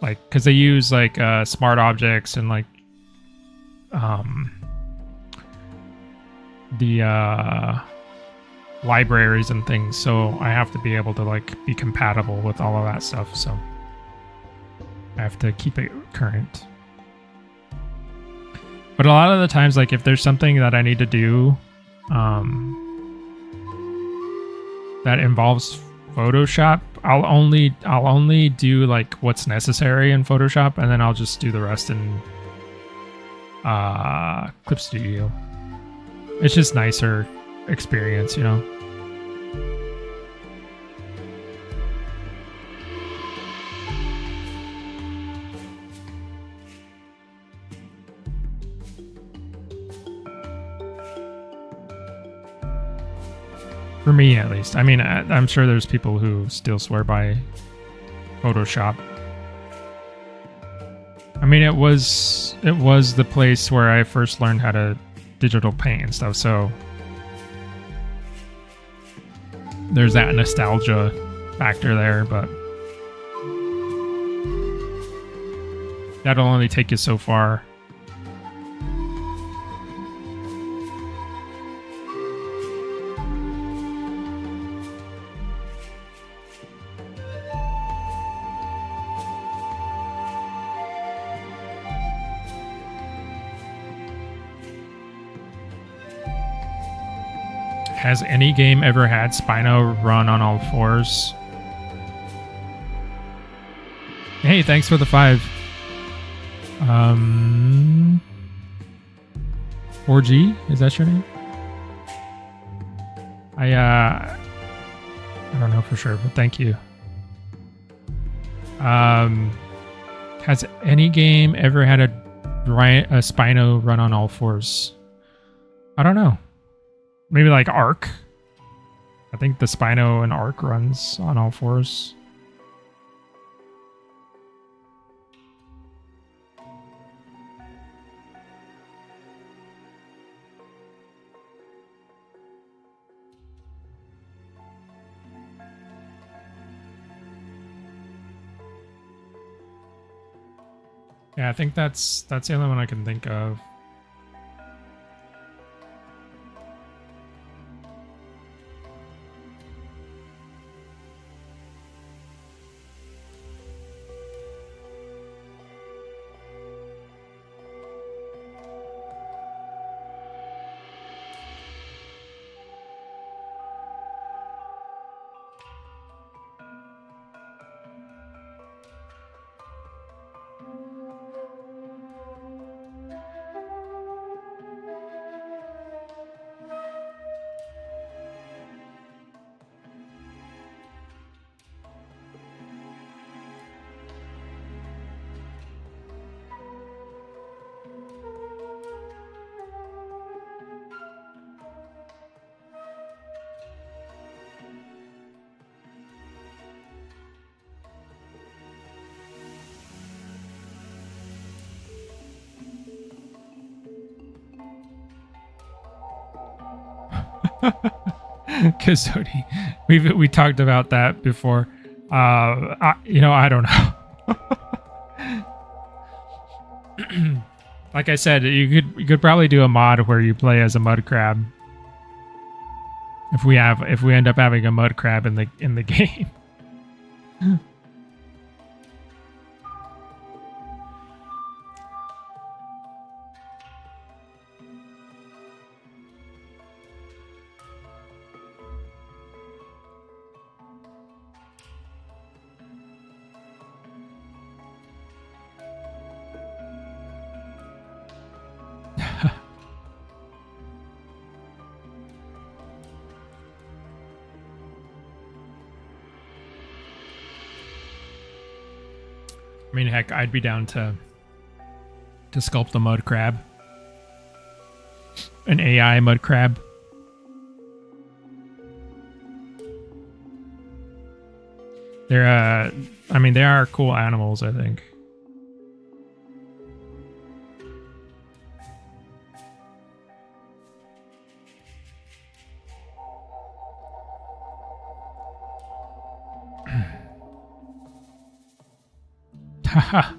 Speaker 1: like, because they use like smart objects and like the libraries and things, so I have to be able to like be compatible with all of that stuff, so I have to keep it current. But a lot of the times, like if there's something that I need to do that involves Photoshop, I'll only do like what's necessary in Photoshop, and then I'll just do the rest in Clip Studio. It's just nicer experience, you know. For me, at least. I mean, I'm sure there's people who still swear by Photoshop. I mean, it was the place where I first learned how to digital paint and stuff, so there's that nostalgia factor there, but that'll only take you so far. Has any game ever had Spino run on all fours? Hey, thanks for the 5. 4G? Is that your name? I don't know for sure, but thank you. Has any game ever had a Spino run on all fours? I don't know. Maybe like Arc. I think the Spino and Arc runs on all fours. Yeah, I think that's the only one I can think of. Kazodi, we talked about that before. I don't know. Like I said, you could probably do a mod where you play as a mud crab. If we end up having a mud crab in the game. mean, heck, I'd be down to sculpt the mud crab. An AI mud crab. They're, I mean, they are cool animals, I think. Haha.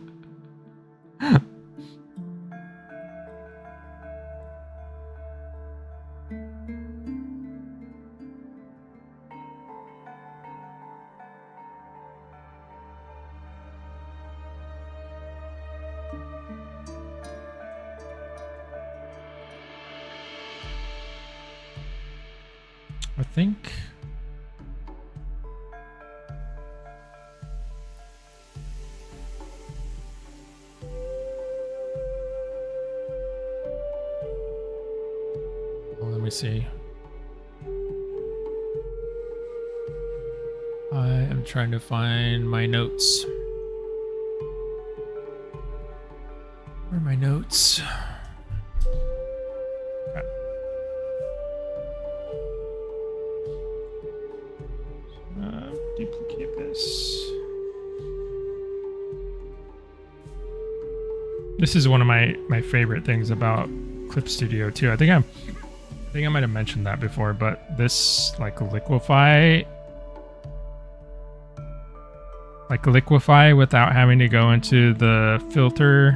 Speaker 1: I think let me see. I am trying to find my notes. Where are my notes? Duplicate this. This is one of my favorite things about Clip Studio too. I think I might have mentioned that before, but this like liquefy without having to go into the filter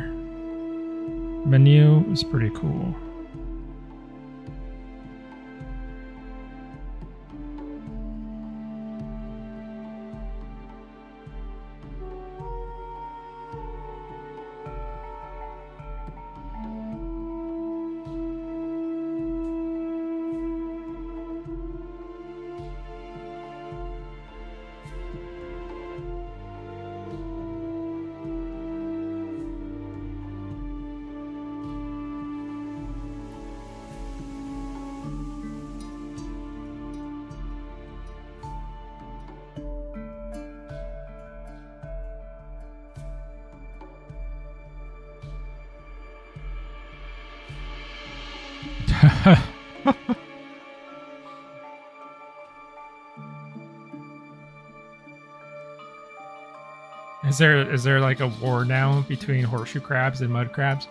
Speaker 1: menu is pretty cool. Is there like a war now between horseshoe crabs and mud crabs?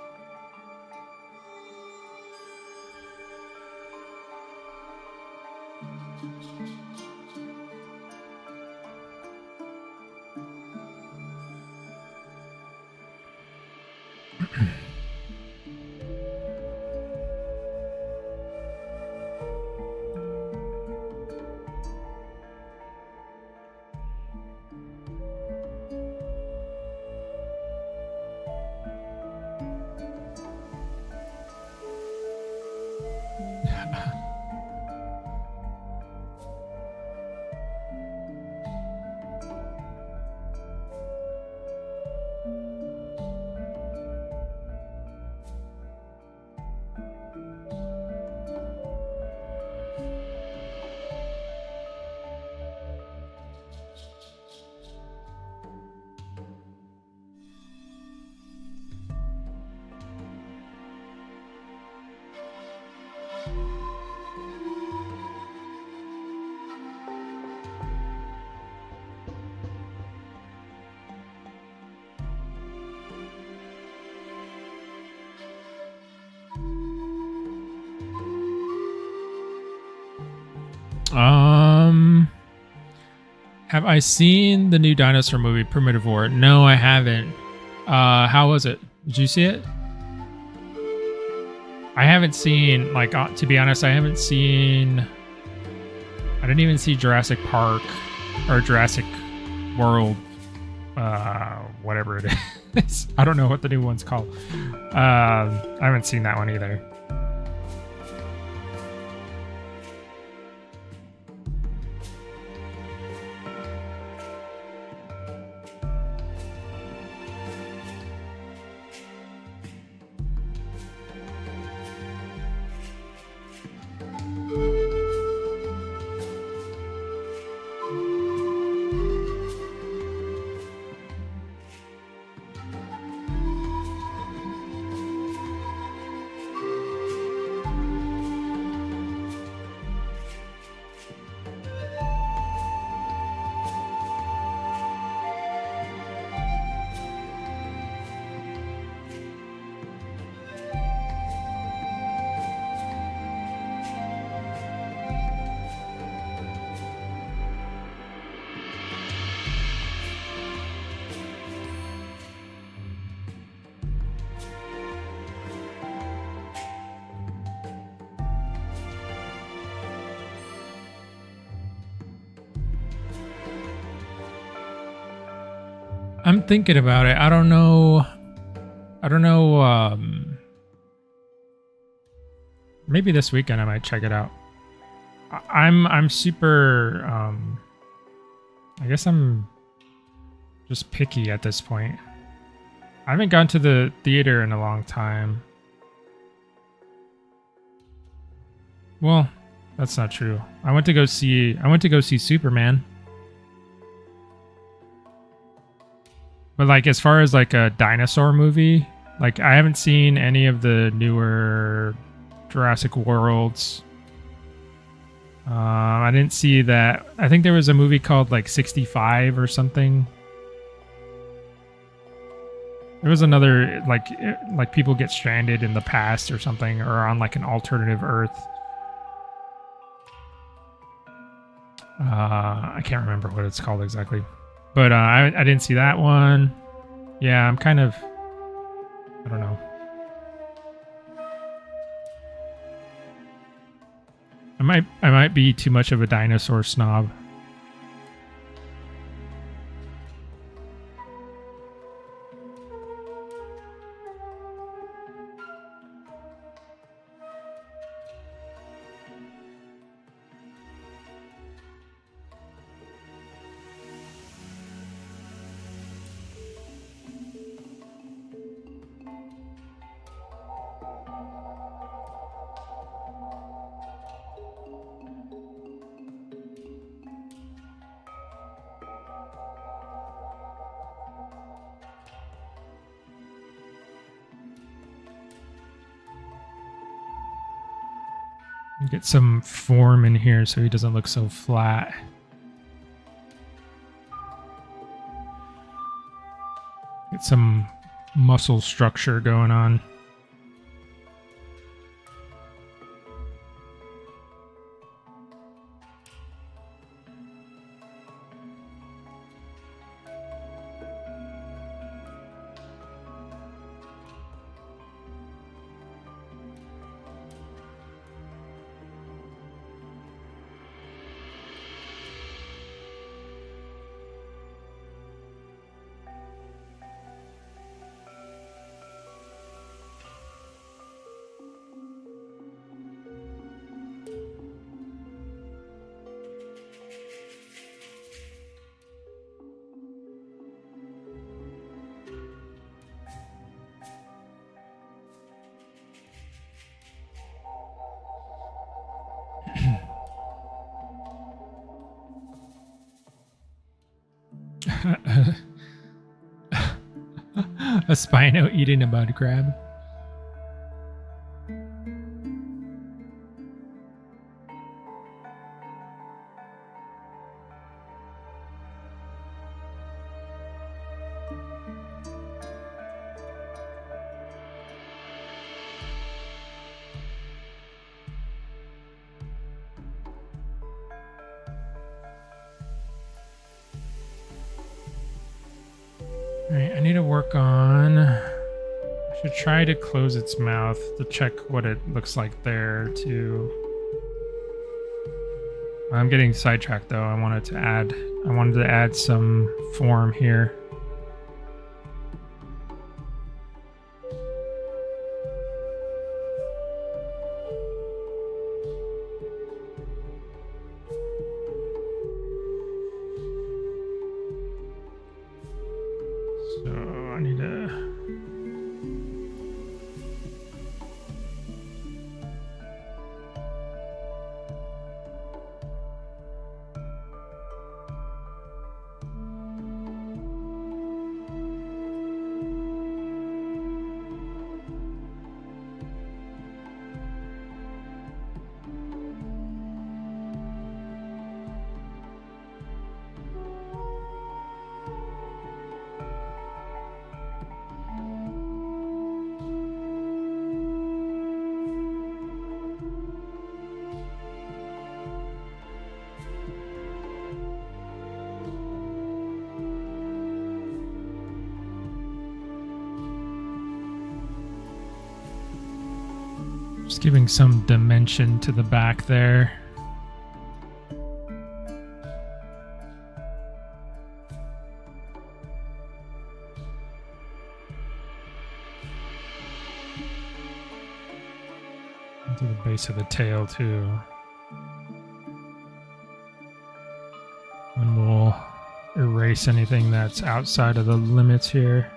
Speaker 1: Have I seen the new dinosaur movie, Primitive War? No, I haven't. How was it? Did you see it? I haven't seen, like, to be honest, I didn't even see Jurassic Park or Jurassic World, whatever it is. I don't know what the new one's called. I haven't seen that one either. I'm thinking about it. I don't know. Maybe this weekend I might check it out. I'm super. I guess I'm just picky at this point. I haven't gone to the theater in a long time. Well, that's not true. I went to go see Superman. But like as far as like a dinosaur movie, like I haven't seen any of the newer Jurassic Worlds. I didn't see that. I think there was a movie called like 65 or something. There was another like people get stranded in the past or something, or on like an alternative Earth. I can't remember what it's called exactly, but I didn't see that one. Yeah, I'm kind of, I don't know. I might be too much of a dinosaur snob. Get some form in here so he doesn't look so flat. Get some muscle structure going on. A Spino eating a mud crab. Alright, I need to work on... I should try to close its mouth to check what it looks like there, too. I'm getting sidetracked, though. I wanted to add some form here. Just giving some dimension to the back there. base of the tail too. And we'll erase anything that's outside of the limits here.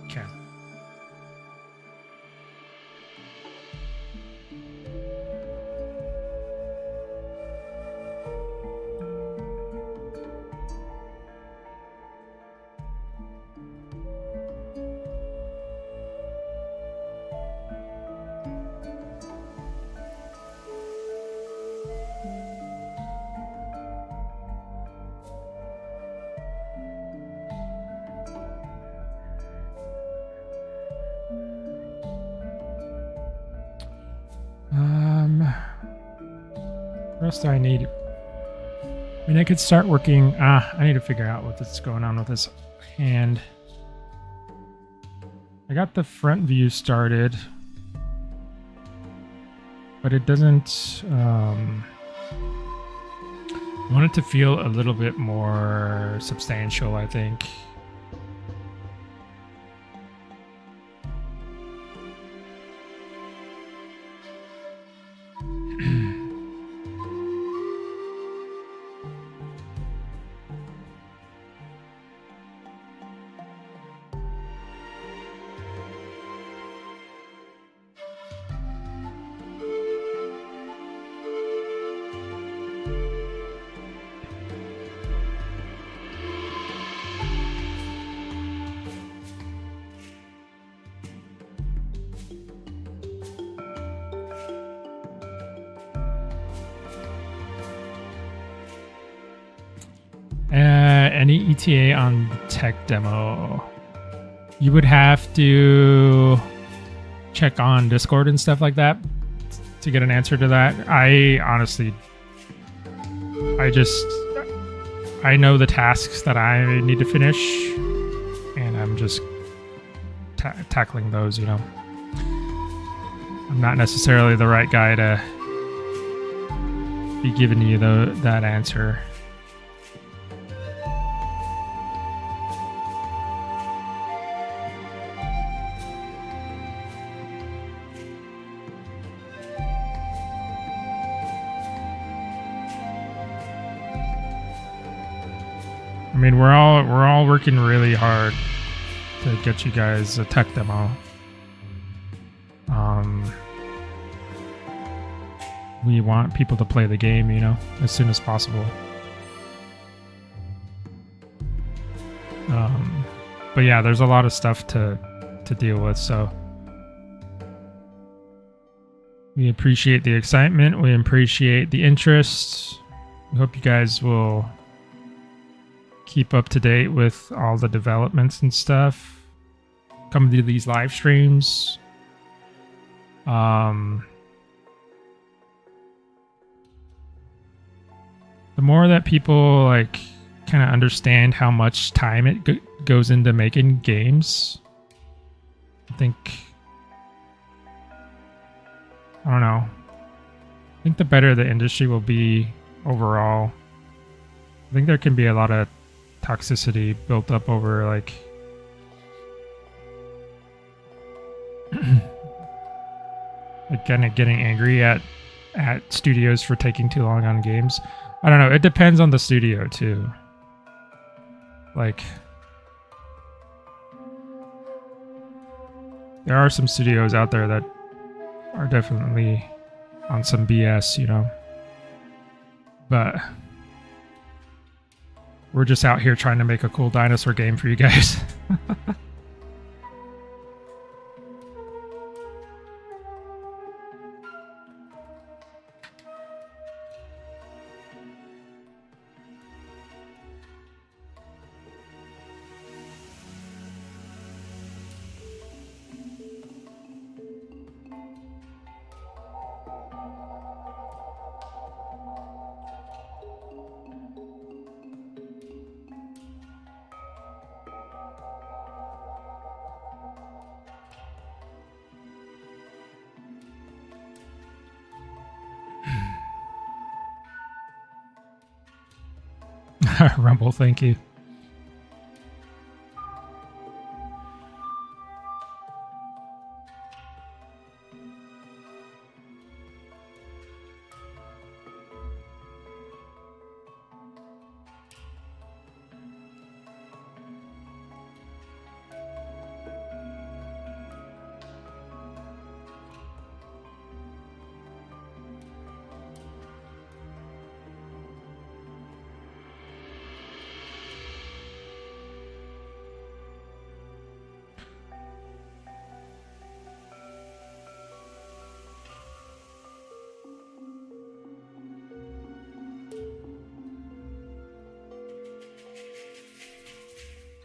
Speaker 1: Okay. What else do I need? I mean, I could start working. I need to figure out what's going on with this hand. I got the front view started, but it doesn't. I want it to feel a little bit more substantial, I think. Any ETA on the tech demo? You would have to check on Discord and stuff like that to get an answer to that. I honestly, I know the tasks that I need to finish, and I'm just tackling those, you know. I'm not necessarily the right guy to be giving you that answer. I mean, we're all working really hard to get you guys a tech demo. We want people to play the game, you know, as soon as possible. But yeah, there's a lot of stuff to deal with, so we appreciate the excitement. We appreciate the interest. We hope you guys will keep up to date with all the developments and stuff. Come to these live streams. The more that people like kind of understand how much time it goes into making games, I think, I don't know, I think the better the industry will be overall. I think there can be a lot of toxicity built up over like like kind of getting angry at studios for taking too long on games. I don't know, it depends on the studio too. Like, there are some studios out there that are definitely on some BS, you know. But we're just out here trying to make a cool dinosaur game for you guys. Rumble, thank you.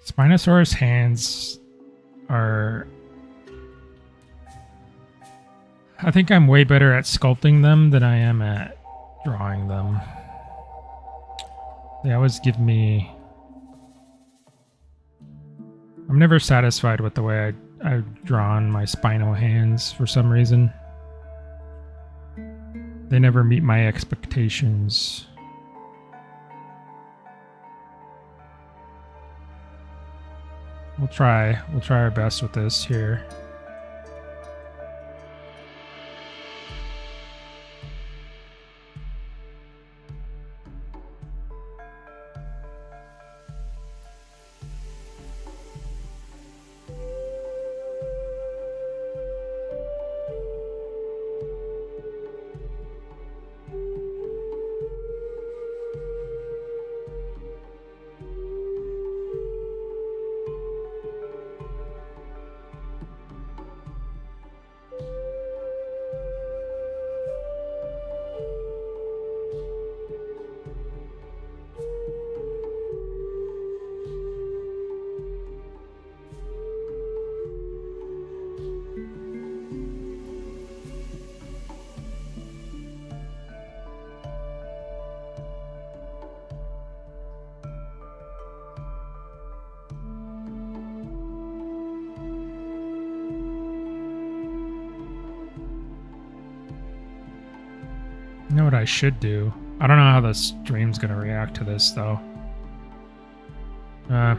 Speaker 1: Spinosaurus hands are... I think I'm way better at sculpting them than I am at drawing them. They always give me... I'm never satisfied with the way I've drawn my Spino hands for some reason. They never meet my expectations. We'll try our best with this here. You know what I should do? I don't know how the stream's gonna react to this though.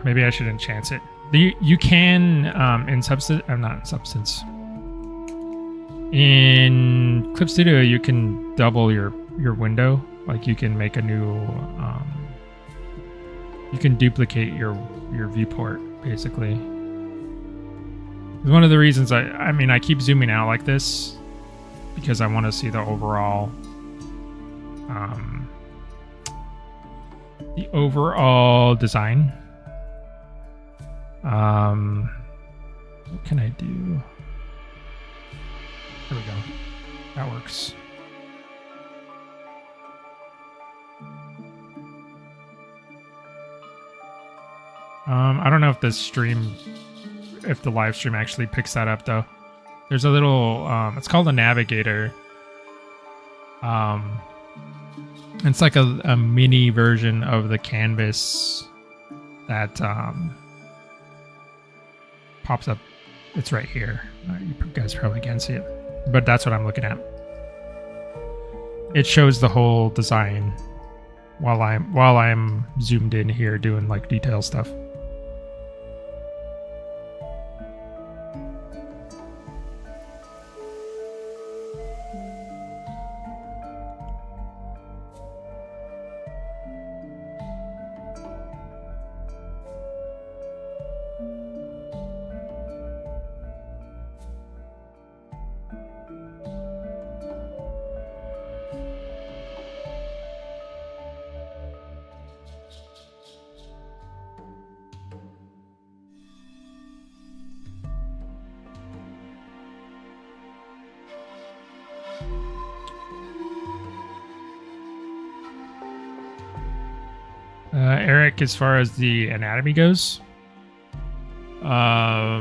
Speaker 1: Maybe I should enchant it. You can in Substance, not in Substance. In Clip Studio, you can double your window. Like you can make a new. You can duplicate your viewport basically. One of the reasons I mean I keep zooming out like this because I want to see the overall. The overall design. What can I do? There we go. That works. I don't know if if the live stream actually picks that up though. There's a little, it's called a navigator. It's like a mini version of the canvas that pops up. It's right here. You guys probably can't see it, but that's what I'm looking at. It shows the whole design while I'm zoomed in here doing like detail stuff. Eric, as far as the anatomy goes, I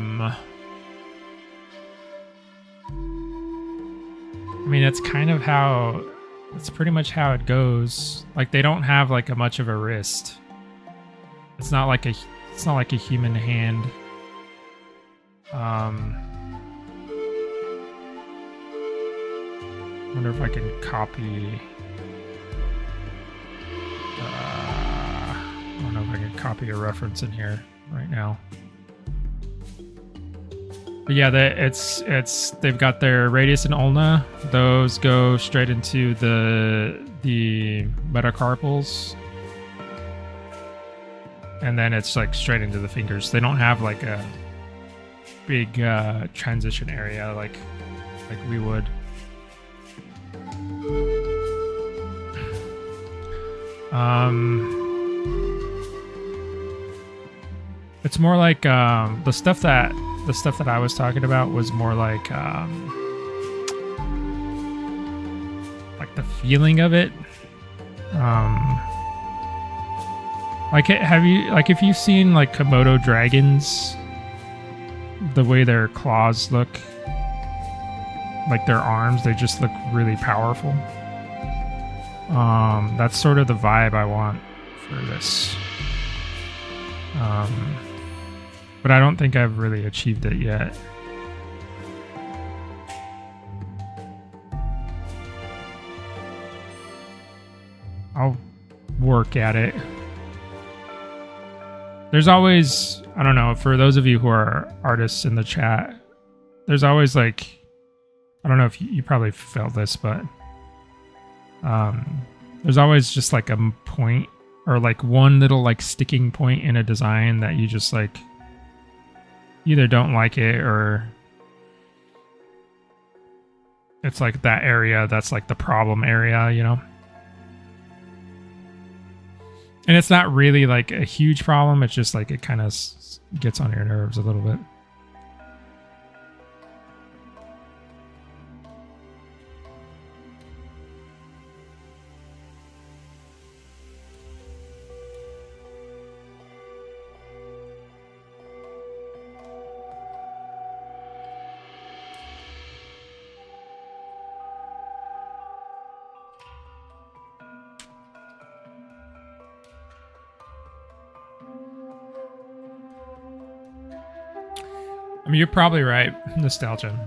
Speaker 1: mean, that's pretty much how it goes. Like they don't have like a much of a wrist. It's not like a human hand. Wonder if I can copy. I don't know if I can copy a reference in here right now. But yeah, they've got their radius and ulna. Those go straight into the metacarpals. And then it's like straight into the fingers. They don't have like a big transition area like we would. It's more like the stuff that I was talking about was more like the feeling of it. If you've seen like Komodo dragons, the way their claws look, like their arms, they just look really powerful. That's sort of the vibe I want for this. But I don't think I've really achieved it yet. I'll work at it. There's always, I don't know, for those of you who are artists in the chat, there's always like, I don't know if you probably felt this, but there's always just like a point or like one little like sticking point in a design that you just like either don't like it or it's like that area that's like the problem area, you know? And it's not really like a huge problem. It's just like it kind of gets on your nerves a little bit. I mean, you're probably right. Nostalgia.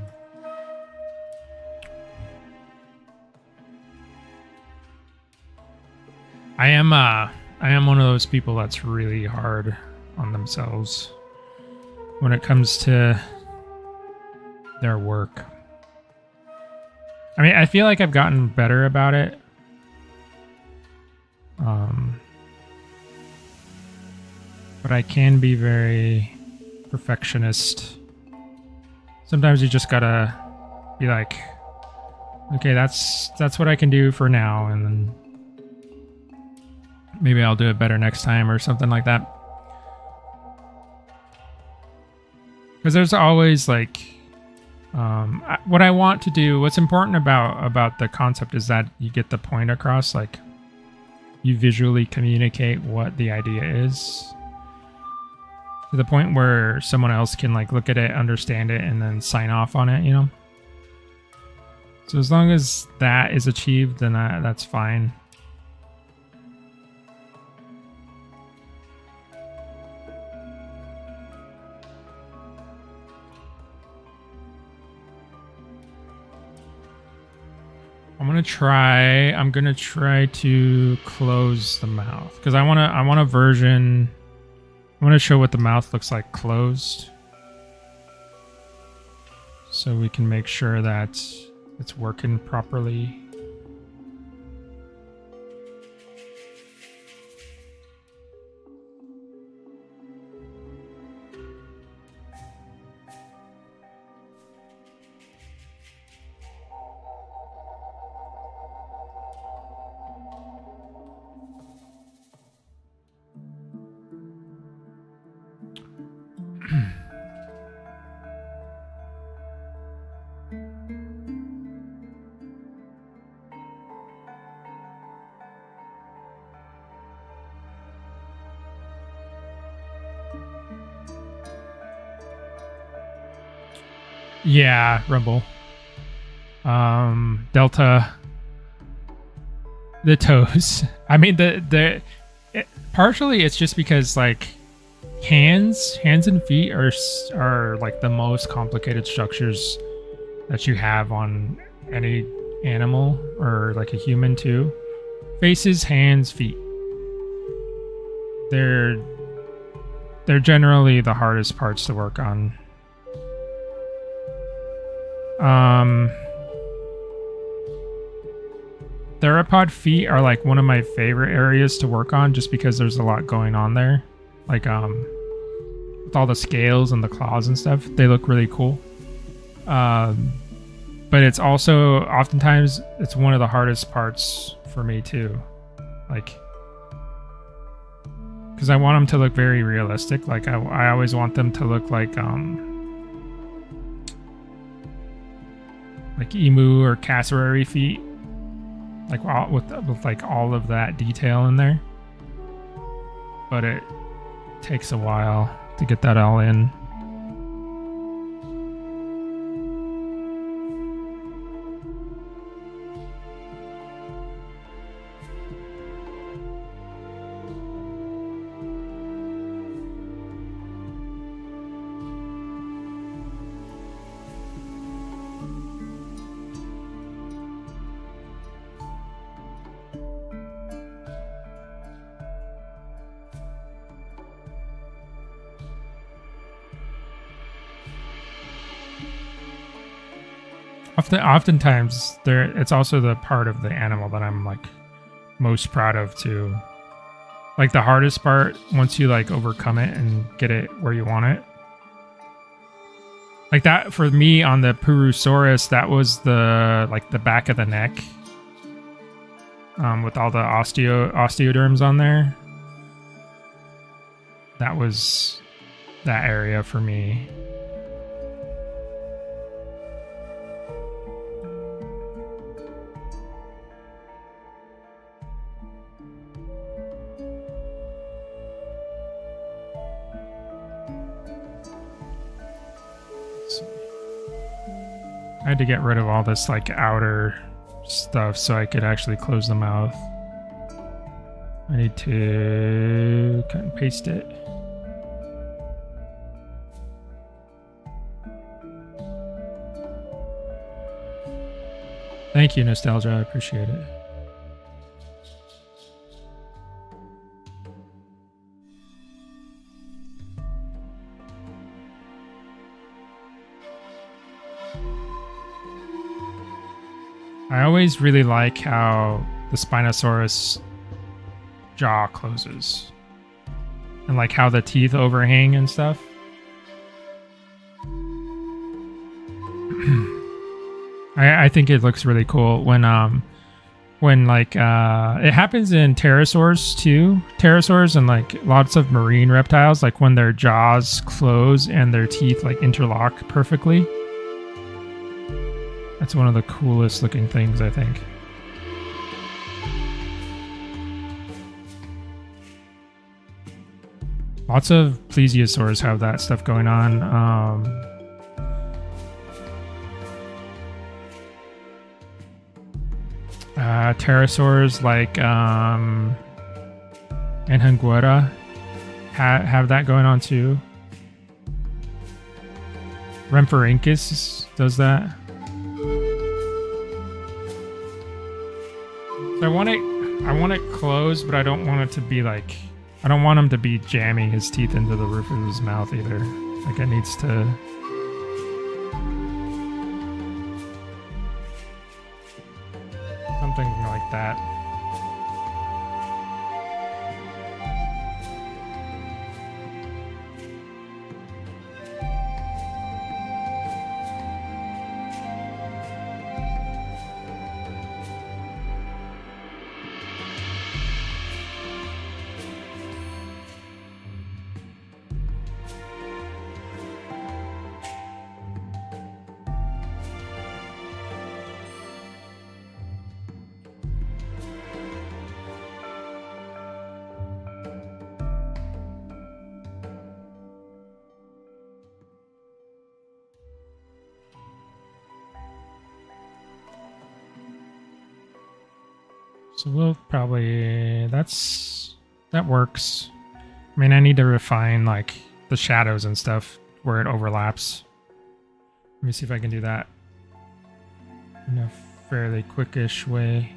Speaker 1: I am one of those people that's really hard on themselves when it comes to their work. I mean, I feel like I've gotten better about it. But I can be very perfectionist. Sometimes you just gotta be like, okay, that's what I can do for now, and then maybe I'll do it better next time or something like that. Because there's always like, what I want to do, what's important about the concept is that you get the point across, like you visually communicate what the idea is. To the point where someone else can like look at it, understand it, and then sign off on it, you know? So as long as that is achieved, then that's fine. I'm gonna try to close the mouth because I want a version. I want to show what the mouth looks like closed, so we can make sure that it's working properly. Yeah, Rumble. Delta. The toes. I mean, partially it's just because like hands and feet are like the most complicated structures that you have on any animal or like a human too. Faces, hands, feet. they're generally the hardest parts to work on. Theropod feet are like one of my favorite areas to work on just because there's a lot going on there. Like with all the scales and the claws and stuff, they look really cool. But it's also oftentimes it's one of the hardest parts for me too. Like, because I want them to look very realistic. Like I always want them to look like emu or cassowary feet. Like with like all of that detail in there, but it takes a while to get that all in. Oftentimes, it's also the part of the animal that I'm like most proud of too. Like the hardest part, once you like overcome it and get it where you want it. Like that for me on the Purosaurus, that was the back of the neck, with all the osteoderms on there. That was that area for me. I had to get rid of all this like outer stuff so I could actually close the mouth. I need to cut and paste it. Thank you, Nostalgia. I appreciate it. I always really like how the Spinosaurus jaw closes and like how the teeth overhang and stuff. I think it looks really cool when like it happens in pterosaurs too. Pterosaurs and like lots of marine reptiles, like when their jaws close and their teeth like interlock perfectly. That's one of the coolest looking things, I think. Lots of plesiosaurs have that stuff going on. Pterosaurs like Anhanguera have that going on too. Rhamphorhynchus does that. So I want it closed, but I don't want it to be like, I don't want him to be jamming his teeth into the roof of his mouth either. Like it needs to. Something like that. So we'll probably, that works. I mean, I need to refine like the shadows and stuff where it overlaps. Let me see if I can do that in a fairly quickish way.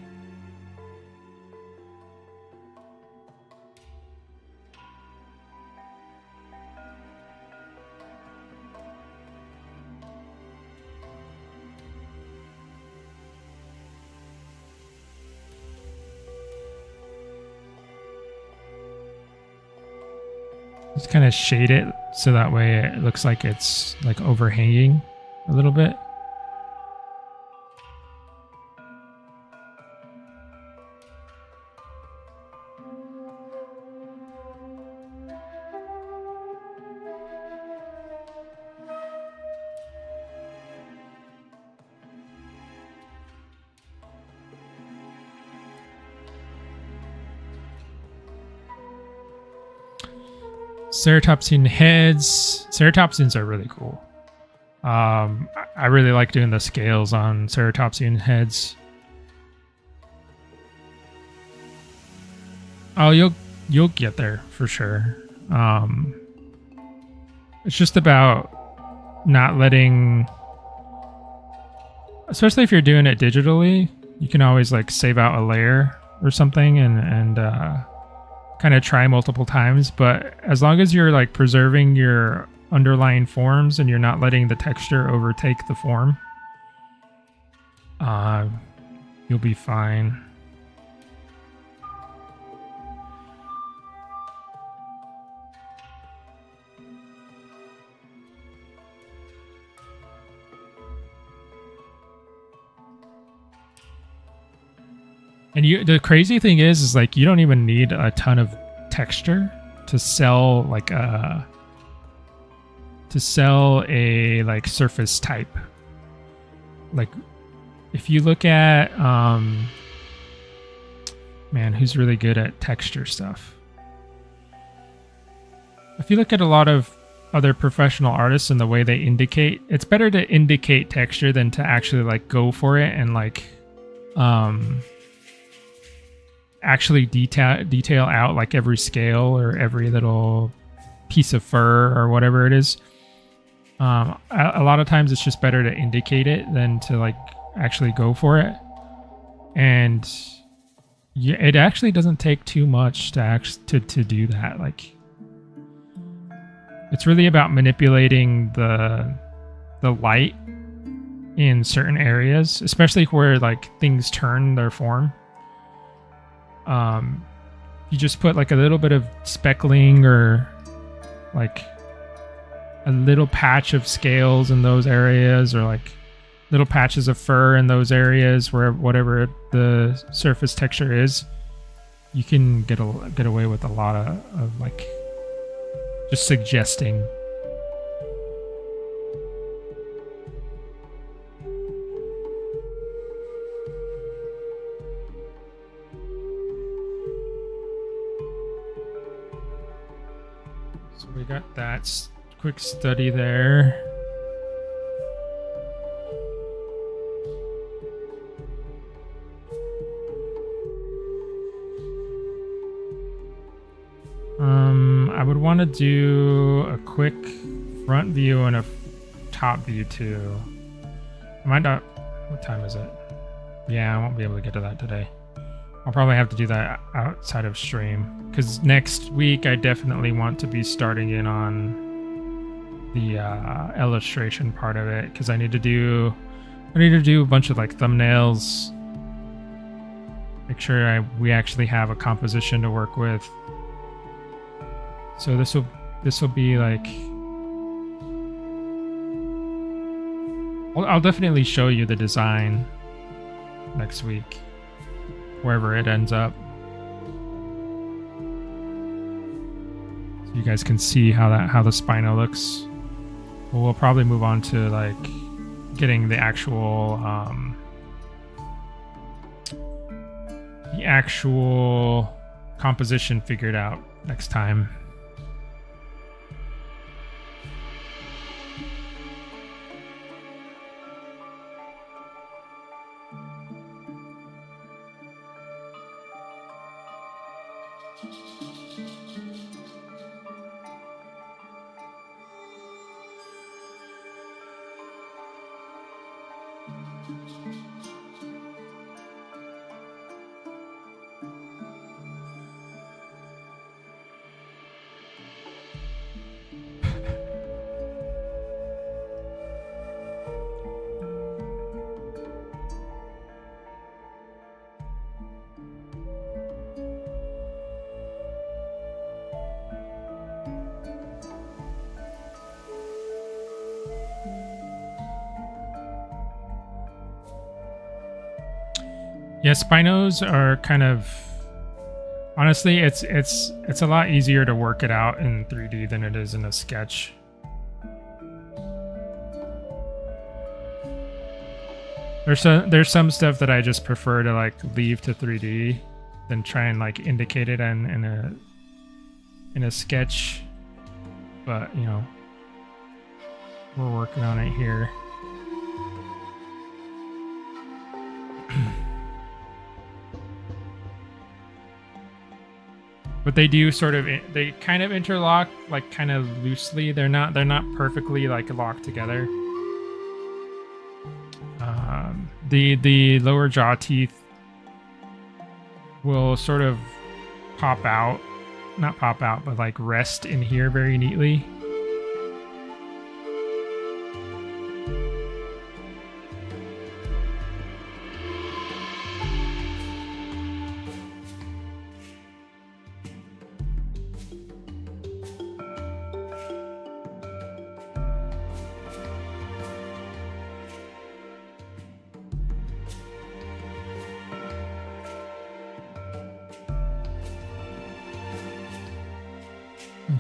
Speaker 1: Just kind of shade it so that way it looks like it's like overhanging a little bit. Ceratopsian heads. Ceratopsians are really cool. I really like doing the scales on Ceratopsian heads. Oh, you'll get there for sure. It's just about not letting, especially if you're doing it digitally, you can always like save out a layer or something and kind of try multiple times. But as long as you're like preserving your underlying forms and you're not letting the texture overtake the form, you'll be fine. And the crazy thing is like you don't even need a ton of texture to sell like a like surface type. Like if you look at man, who's really good at texture stuff? If you look at a lot of other professional artists and the way they indicate, it's better to indicate texture than to actually like go for it and like actually detail out like every scale or every little piece of fur or whatever it is. A lot of times it's just better to indicate it than to like actually go for it. And yeah, it actually doesn't take too much to do that. Like it's really about manipulating the light in certain areas, especially where like things turn their form. You just put like a little bit of speckling or like a little patch of scales in those areas, or like little patches of fur in those areas where whatever the surface texture is, you can get away with a lot of like just suggesting. So we got that quick study there. I would want to do a quick front view and a top view too. I might not. What time is it? Yeah, I won't be able to get to that today. I'll probably have to do that outside of stream, because next week I definitely want to be starting in on the illustration part of it, because I need to do a bunch of like thumbnails, make sure we actually have a composition to work with. So this will be like, I'll definitely show you the design next week, wherever it ends up, so you guys can see how the Spino looks. But we'll probably move on to like getting the actual composition figured out next time. Yeah, Spinos are kind of, honestly, it's a lot easier to work it out in 3D than it is in a sketch. There's some stuff that I just prefer to like leave to 3D than try and like indicate it in a sketch. But you know, we're working on it here. But they do sort of, they kind of interlock, like kind of loosely. They're not perfectly like locked together. The lower jaw teeth will sort of pop out, not pop out, but like rest in here very neatly.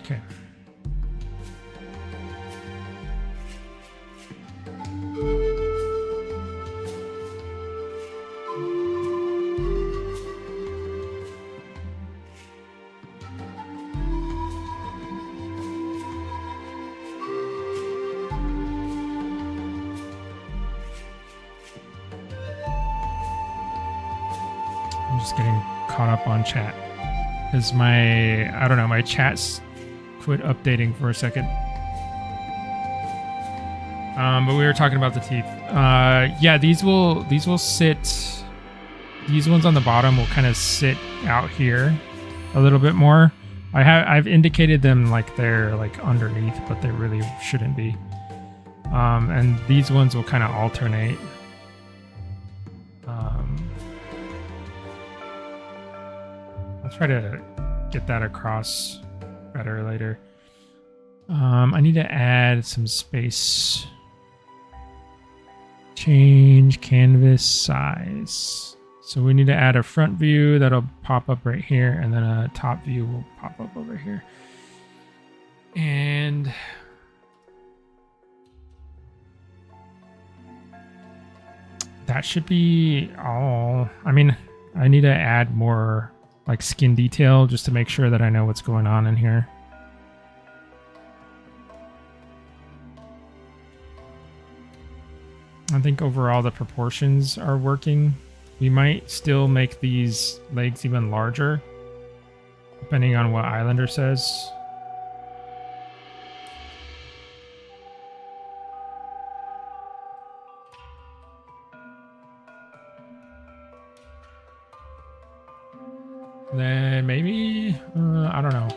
Speaker 1: Okay. I'm just getting caught up on chat because I don't know, my chat's quit updating for a second. But we were talking about the teeth. Yeah, these will sit. These ones on the bottom will kind of sit out here a little bit more. I've indicated them like they're like underneath, but they really shouldn't be. And these ones will kind of alternate. I'll try to get that across better later. I need to add some space. Change canvas size. So we need to add a front view that'll pop up right here, and then a top view will pop up over here. And that should be all. I mean, I need to add more like skin detail just to make sure that I know what's going on in here. I think overall the proportions are working. We might still make these legs even larger, depending on what Islander says. Then maybe, I don't know.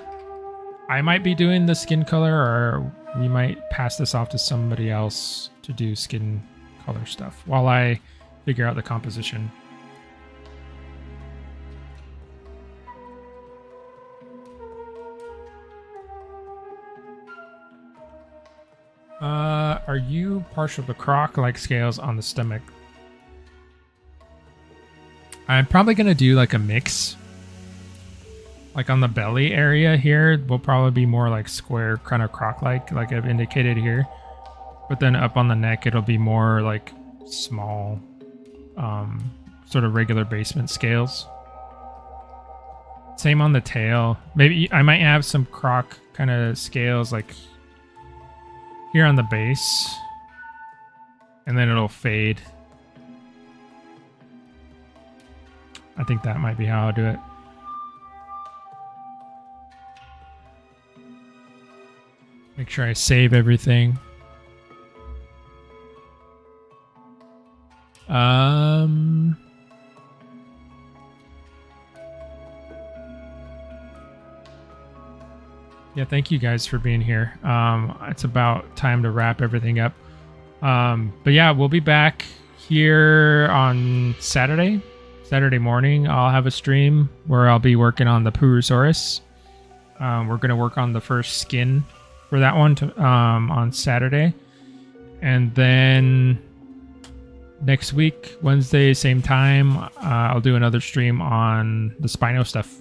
Speaker 1: I might be doing the skin color, or we might pass this off to somebody else to do skin color stuff while I figure out the composition. Are you partial to croc-like scales on the stomach? I'm probably going to do like a mix. Like on the belly area here, will probably be more like square, kind of croc-like I've indicated here. But then up on the neck, it'll be more like small, sort of regular basement scales. Same on the tail. Maybe I might have some croc kind of scales like here on the base, and then it'll fade. I think that might be how I'll do it. Make sure I save everything. Yeah, thank you guys for being here. It's about time to wrap everything up. But yeah, we'll be back here on Saturday morning. I'll have a stream where I'll be working on the Purosaurus. We're going to work on the first skin for that one on Saturday. And then next week, Wednesday, same time, I'll do another stream on the Spino stuff,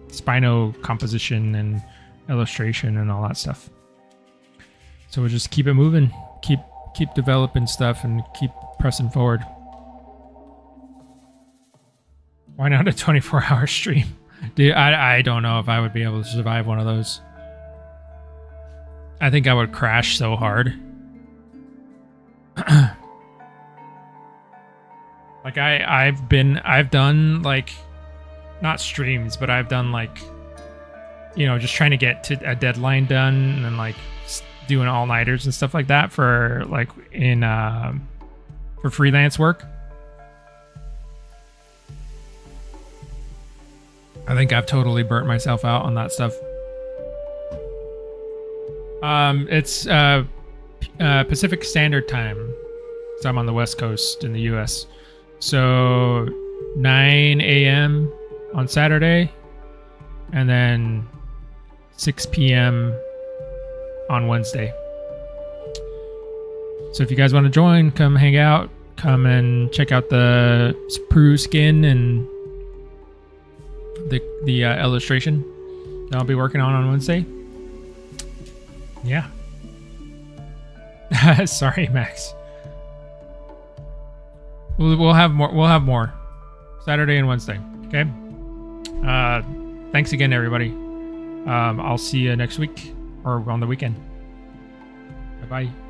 Speaker 1: Spino composition and illustration and all that stuff. So we'll just keep it moving, keep developing stuff, and keep pressing forward. Why not a 24-hour stream? Dude, I don't know if I would be able to survive one of those. I think I would crash so hard. Like I've done like, not streams, but I've done like, you know, just trying to get to a deadline done and like doing all-nighters and stuff like that for like for freelance work. I think I've totally burnt myself out on that stuff. It's Pacific Standard Time, so I'm on the West Coast in the US. So 9 a.m. on Saturday, and then 6 p.m. on Wednesday. So if you guys want to join, come hang out, come and check out the Peru skin and the illustration that I'll be working on Wednesday. Yeah. Sorry, Max. We'll have more. We'll have more Saturday and Wednesday. Okay. Thanks again, everybody. I'll see you next week or on the weekend. Bye bye.